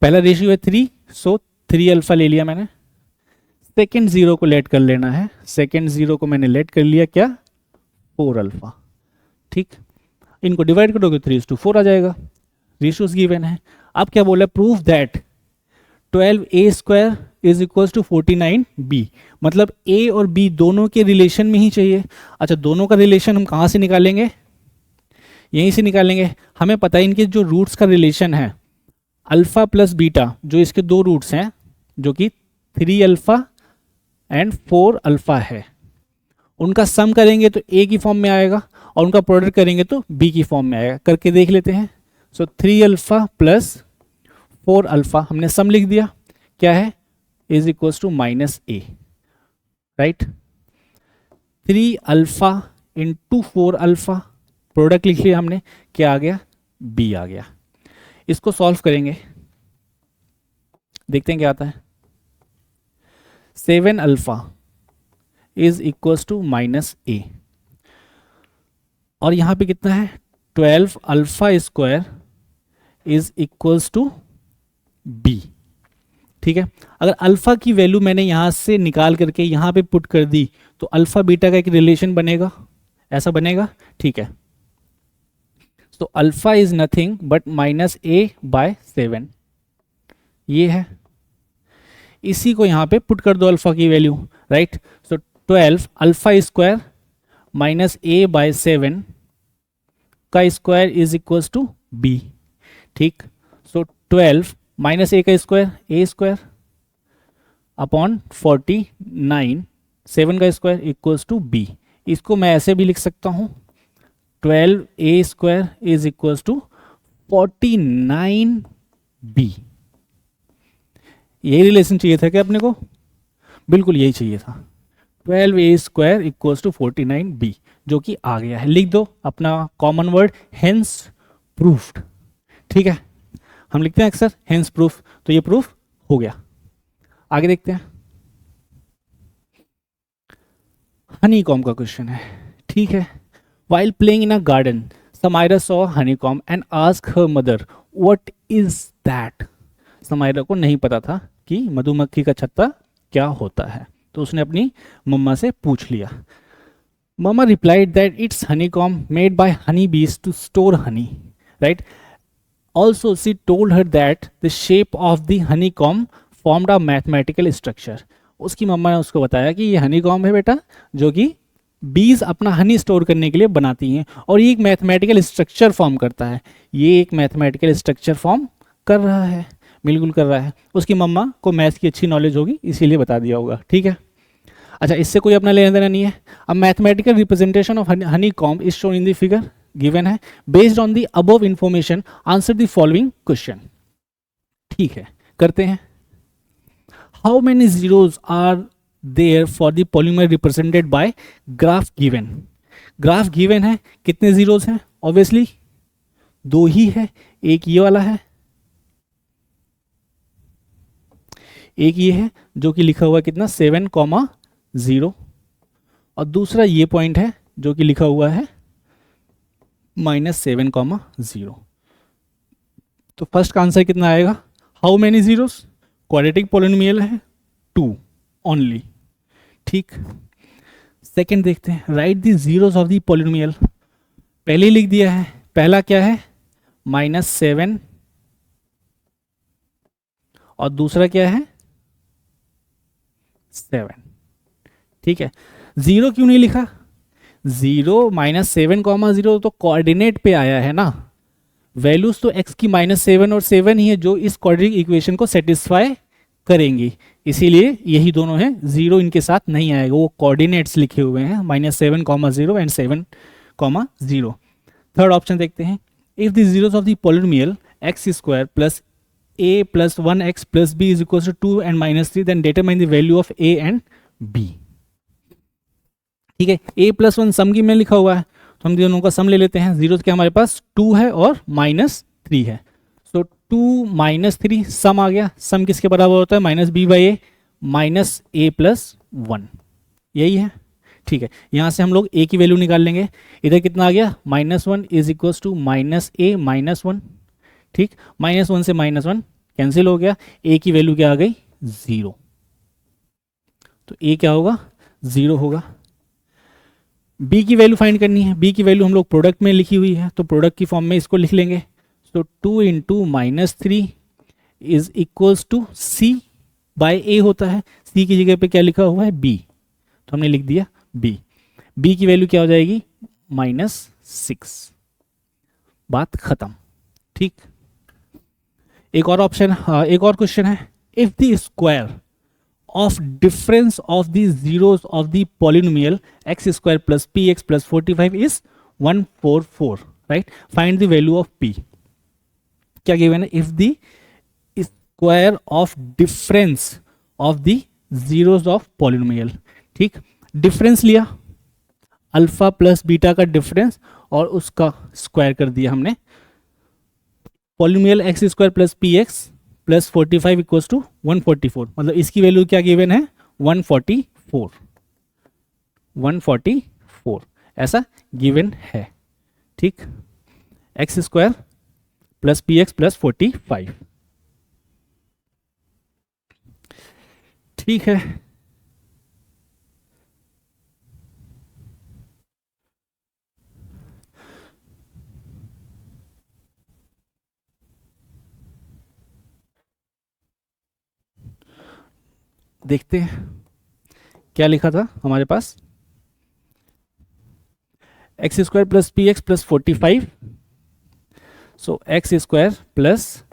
पहला रेशियो है 3, सो 3 अल्फा ले लिया मैंने। सेकेंड जीरो को लेट कर लेना है, सेकेंड जीरो को मैंने लेट कर लिया, क्या, 4 अल्फा। ठीक, इनको डिवाइड करोगे 3:4 आ जाएगा, रेशियोज गिवन है। अब क्या बोला, proof that 12a square is equal to 49b, मतलब a और b दोनों के रिलेशन में ही चाहिए। अच्छा, दोनों का रिलेशन हम कहाँ से निकालेंगे, यहीं से निकालेंगे। हमें पता है इनके जो रूट्स का रिलेशन है, अल्फा प्लस बीटा, जो इसके दो रूट्स हैं जो कि 3 अल्फा एंड 4 अल्फा है, उनका सम करेंगे तो a की फॉर्म में आएगा, और उनका प्रोडक्ट करेंगे तो b की फॉर्म में आएगा। करके देख लेते हैं। सो 3 अल्फा प्लस 4 अल्फा हमने सम लिख दिया, क्या है, is equal to -a, right. 3 alpha into 4 alpha, product लिख लिया हमने, क्या आ गया, b आ गया। इसको सॉल्व करेंगे, देखते हैं क्या आता है। 7 alpha is equals to minus a, और यहाँ पे कितना है 12 alpha square is equals to B. ठीक है, अगर अल्फा की वैल्यू मैंने यहाँ से निकाल करके यहाँ पे पुट कर दी तो अल्फा बीटा का एक रिलेशन बनेगा, ऐसा बनेगा। ठीक है, तो alpha is nothing but minus A by 7, ये है। इसी को यहाँ पे पुट कर दो अल्फा की value, right. So 12 alpha square minus A by 7 का square is equals to B. ठीक, सो 12 माइनस ए का स्क्वायर ए स्क्वायर अपॉन 49, 7 का स्क्वायर इक्वल्स टू बी। इसको मैं ऐसे भी लिख सकता हूँ 12 a square is equals to 49 b. यही रिलेशन चाहिए था क्या अपने को? बिल्कुल यही चाहिए था, 12 a square equals to 49 B, जो कि आ गया है। लिख दो अपना कॉमन वर्ड हेंस प्रूफ्ड। ठीक है, हम लिखते हैं अक्सर हेंस प्रूफ, तो ये प्रूफ हो गया। आगे देखते हैं, हनीकॉम्ब का क्वेश्चन है। ठीक है, while playing in a garden Samaira saw honeycomb and ask her mother what is that. Samaira को नहीं पता था कि मधुमक्खी का छत्ता क्या होता है, तो उसने अपनी मम्मा से पूछ लिया। Mamma replied that it's honeycomb made by honey bees to store honey, right. Also, she told her that the shape of the honeycomb formed a mathematical structure. उसकी मम्मा ने उसको बताया कि ये हनीकॉम्ब है बेटा, जो कि बीज अपना हनी स्टोर करने के लिए बनाती हैं, और ये एक मैथमेटिकल स्ट्रक्चर फॉर्म करता है। ये एक मैथमेटिकल स्ट्रक्चर फॉर्म कर रहा है, बिल्कुल कर रहा है। उसकी मम्मा को मैथ्स की अच्छी नॉलेज होगी, इसीलिए बता दिया होगा। ठीक है, अच्छा, इससे कोई अपना लेना देना नहीं है। अब mathematical representation of honeycomb is shown in the figure given है। Based on the above information answer the following question. ठीक है, करते हैं। How many zeros are there for the polymer represented by graph given. Graph given है, कितने zeros हैं? Obviously 2 ही है, एक ये वाला है, एक ये है जो कि लिखा हुआ है कितना 7,0, और दूसरा ये पॉइंट है जो कि लिखा हुआ है -7,0। तो फर्स्ट का आंसर कितना आएगा? How many zeros? Quadratic polynomial है 2 ओनली। ठीक, सेकंड देखते हैं। Right the zeros of the polynomial. पहले ही लिख दिया है, पहला क्या है -7, और दूसरा क्या है 7। ठीक है, जीरो क्यों नहीं लिखा? 0 -7,0 तो कोऑर्डिनेट पे आया है ना, वैल्यूज तो x की -7 और 7 ही है जो इस क्वाड्रेटिक इक्वेशन को सेटिस्फाई करेंगी, इसीलिए यही दोनों हैं। 0 इनके साथ नहीं आएगा, वो कोऑर्डिनेट्स लिखे हुए हैं -7,0 एंड 7,0। थर्ड ऑप्शन देखते हैं। If the zeros of the polynomial x square plus a plus 1x plus b is equal to 2 and -3 then determine the value of a and b। ठीक है, a प्लस 1 सम की में लिखा हुआ है, तो हम दोनों का सम ले लेते हैं। जीरो के हमारे पास 2 है और -3 है, सो 2 -3 सम आ गया। सम किसके बराबर होता है? -b/a -a प्लस 1, यही है। ठीक है, यहाँ से हम लोग a की वैल्यू निकाल लेंगे। इधर कितना आ गया -1 इज इक्वल टू -a -1। ठीक, -1 से -1 कैंसिल हो गया, a की वैल्यू क्या आ गई 0, तो a क्या होगा 0 होगा। b की वैल्यू फाइंड करनी है, b की वैल्यू हम लोग प्रोडक्ट में लिखी हुई है, तो प्रोडक्ट की फॉर्म में इसको लिख लेंगे। तो 2 into -3 is equals to c/a होता है। c की जगह पे क्या लिखा हुआ है b, तो हमने लिख दिया b। b की वैल्यू क्या हो जाएगी -6, बात खत्म। ठीक, एक और ऑप्शन, एक और क्वेश्चन है। If the square of difference of the zeros of the polynomial x square plus px plus 45 is 144, right? Find the value of p. क्या given है? If the square of difference of the zeros of polynomial, ठीक, difference लिया alpha plus beta का difference और उसका square कर दिया हमने। Polynomial X square plus P x plus 45 equals to 144, मतलब इसकी वैल्यू क्या गिवन है 144। 144 ऐसा गिवन है। ठीक, x square plus P x plus 45। ठीक है, देखते हैं क्या लिखा था हमारे पास। X square plus P x plus 45, so x square plus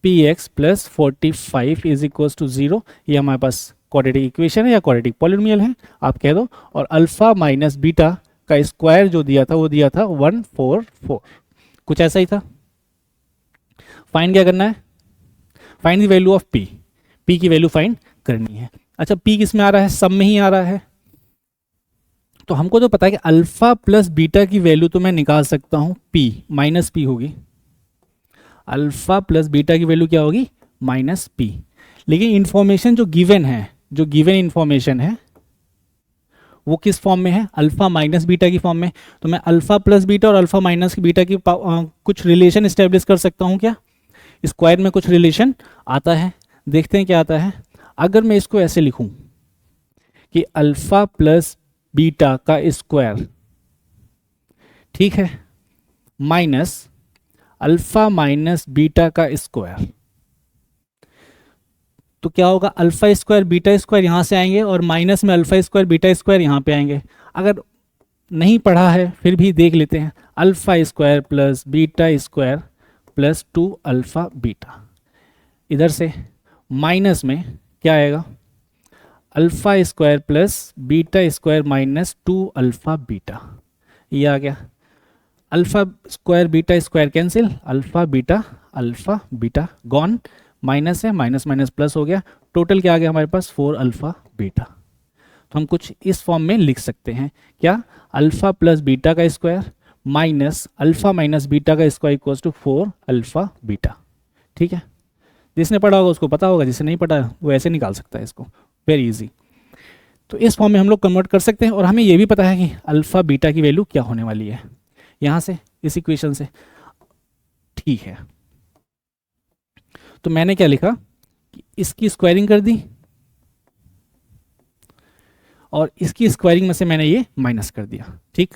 P x plus 45 is equal to 0। ये हमारे पास क्वाड्रेटिक इक्वेशन है या क्वाड्रेटिक पॉलिनोमियल है आप कह दो। और अल्फा माइनस बीटा का स्क्वायर जो दिया था वो दिया था 144, कुछ ऐसा ही था। फाइंड क्या करना है, find the value of P, P की वैल्यू फाइंड करनी है। अच्छा, पी किस में आ रहा है, सब में ही आ रहा है। तो हमको तो पता है कि अल्फा प्लस बीटा की वैल्यू तो मैं निकाल सकता हूं, पी माइनस पी होगी। अल्फा प्लस बीटा की वैल्यू क्या होगी, माइनस पी। लेकिन इंफॉर्मेशन जो गिवन है, जो गिवन इंफॉर्मेशन है वो किस फॉर्म में है, अल्फा माइनस बीटा की फॉर्म में। तो मैं अल्फा प्लस बीटा और अल्फा माइनस बीटा की कुछ रिलेशन स्टेब्लिश कर सकता हूं क्या, स्क्वायर में कुछ रिलेशन आता है, देखते हैं क्या आता है। अगर मैं इसको ऐसे लिखूं कि अल्फा प्लस बीटा का स्क्वायर, ठीक है, माइनस अल्फा माइनस बीटा का स्क्वायर, तो क्या होगा, अल्फा स्क्वायर बीटा स्क्वायर यहां से आएंगे और माइनस में अल्फा स्क्वायर बीटा स्क्वायर यहां पे आएंगे। अगर नहीं पढ़ा है फिर भी देख लेते हैं, alpha square plus beta square plus 2 alpha beta, इधर से माइनस में क्या आएगा, alpha square plus beta square minus 2 alpha beta, ये आ गया। Alpha square beta square cancel, alpha beta gone, minus है, माइनस माइनस प्लस हो गया, टोटल क्या आ गया हमारे पास 4 अल्फा बीटा। तो हम कुछ इस फॉर्म में लिख सकते हैं, क्या, अल्फा प्लस बीटा का square minus alpha minus beta का square equal to 4 alpha beta. ठीक है, जिसने पढ़ा होगा उसको पता होगा, जिसने नहीं पढ़ा वो ऐसे निकाल सकता है इसको, वेरी इजी। तो इस फॉर्म में हम लोग कन्वर्ट कर सकते हैं और हमें ये भी पता है कि अल्फा बीटा की वैल्यू क्या होने वाली है यहाँ से, इस इक्वेशन से। ठीक है, तो मैंने क्या लिखा कि इसकी स्क्वायरिंग कर दी और इसकी स्क्वायरिंग में से मैंने ये माइनस कर दिया। ठीक,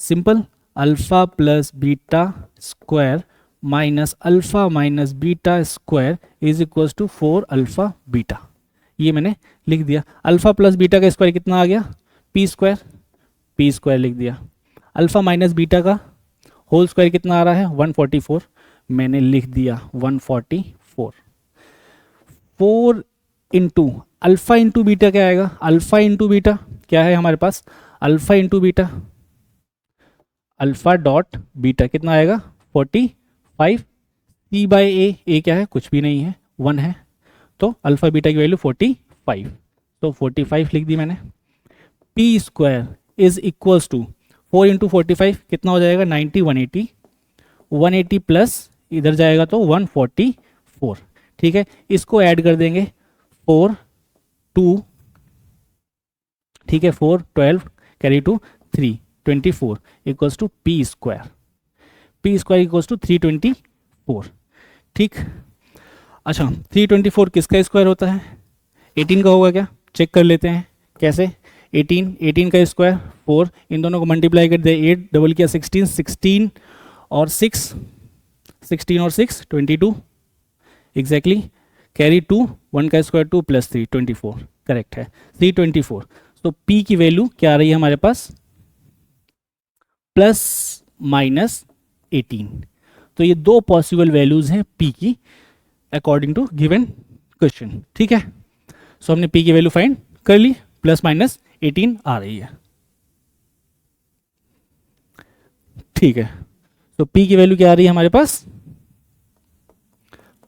simple, alpha plus beta square minus alpha minus beta square is equal to 4 alpha beta, ये मैंने लिख दिया। अल्फा प्लस बीटा का स्क्वायर कितना आ गया, पी स्क्वायर लिख दिया। अल्फा माइनस बीटा का होल स्क्वायर कितना आ रहा है, 144, मैंने लिख दिया 144। 4 इंटू अल्फा इंटू बीटा क्या आएगा, अल्फा इंटू बीटा क्या है हमारे पास, alpha into beta, alpha dot beta कितना आएगा 45, सी बाई ए क्या है, कुछ भी नहीं है, 1 है, तो अल्फा बीटा की वैल्यू 45, तो 45 लिख दी मैंने। P square is equals to 4 into 45 कितना हो जाएगा, 90, 180, 180 प्लस इधर जाएगा तो 144। ठीक है, इसको ऐड कर देंगे, 4 2, ठीक है, 4 12 carry two 3 24 equals to P square equals to 324। ठीक, अच्छा 324 किसका स्क्वायर होता है, 18 का होगा क्या, चेक कर लेते हैं कैसे। 18 का स्क्वायर 4, इन दोनों को मल्टीप्लाई कर दे, 8 डबल किया 16, 16 और 6 22 एग्जैक्टली, कैरी 2, 1 का स्क्वायर 2 प्लस 3 24, करेक्ट है 324। तो p की वैल्यू क्या आ रही है हमारे पास, प्लस माइनस 18। तो ये दो पॉसिबल वैल्यूज हैं p की अकॉर्डिंग टू गिवन क्वेश्चन। ठीक है, सो हमने p की वैल्यू फाइंड कर ली, प्लस माइनस 18 आ रही है। ठीक है, तो p की वैल्यू क्या आ रही है हमारे पास,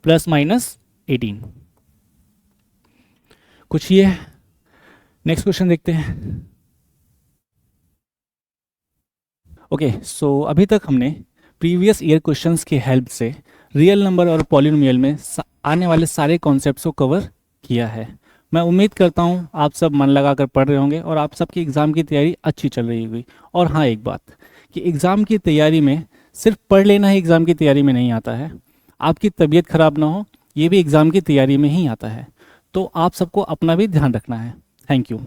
प्लस माइनस 18। कुछ ये है, नेक्स्ट क्वेश्चन देखते हैं। ओके, सो अभी तक हमने प्रीवियस ईयर क्वेश्चंस की हेल्प से रियल नंबर और पॉलिनोमियल में आने वाले सारे कॉन्सेप्ट्स को कवर किया है। मैं उम्मीद करता हूँ आप सब मन लगा कर पढ़ रहे होंगे और आप सबकी एग्ज़ाम की तैयारी अच्छी चल रही होगी। और हाँ, एक बात कि एग्ज़ाम की तैयारी में सिर्फ पढ़ लेना ही एग्ज़ाम की तैयारी में नहीं आता है। आपकी तबीयत खराब ना हो, ये भी एग्ज़ाम की तैयारी में ही आता है। तो आप सबको अपना भी ध्यान रखना है। Thank you.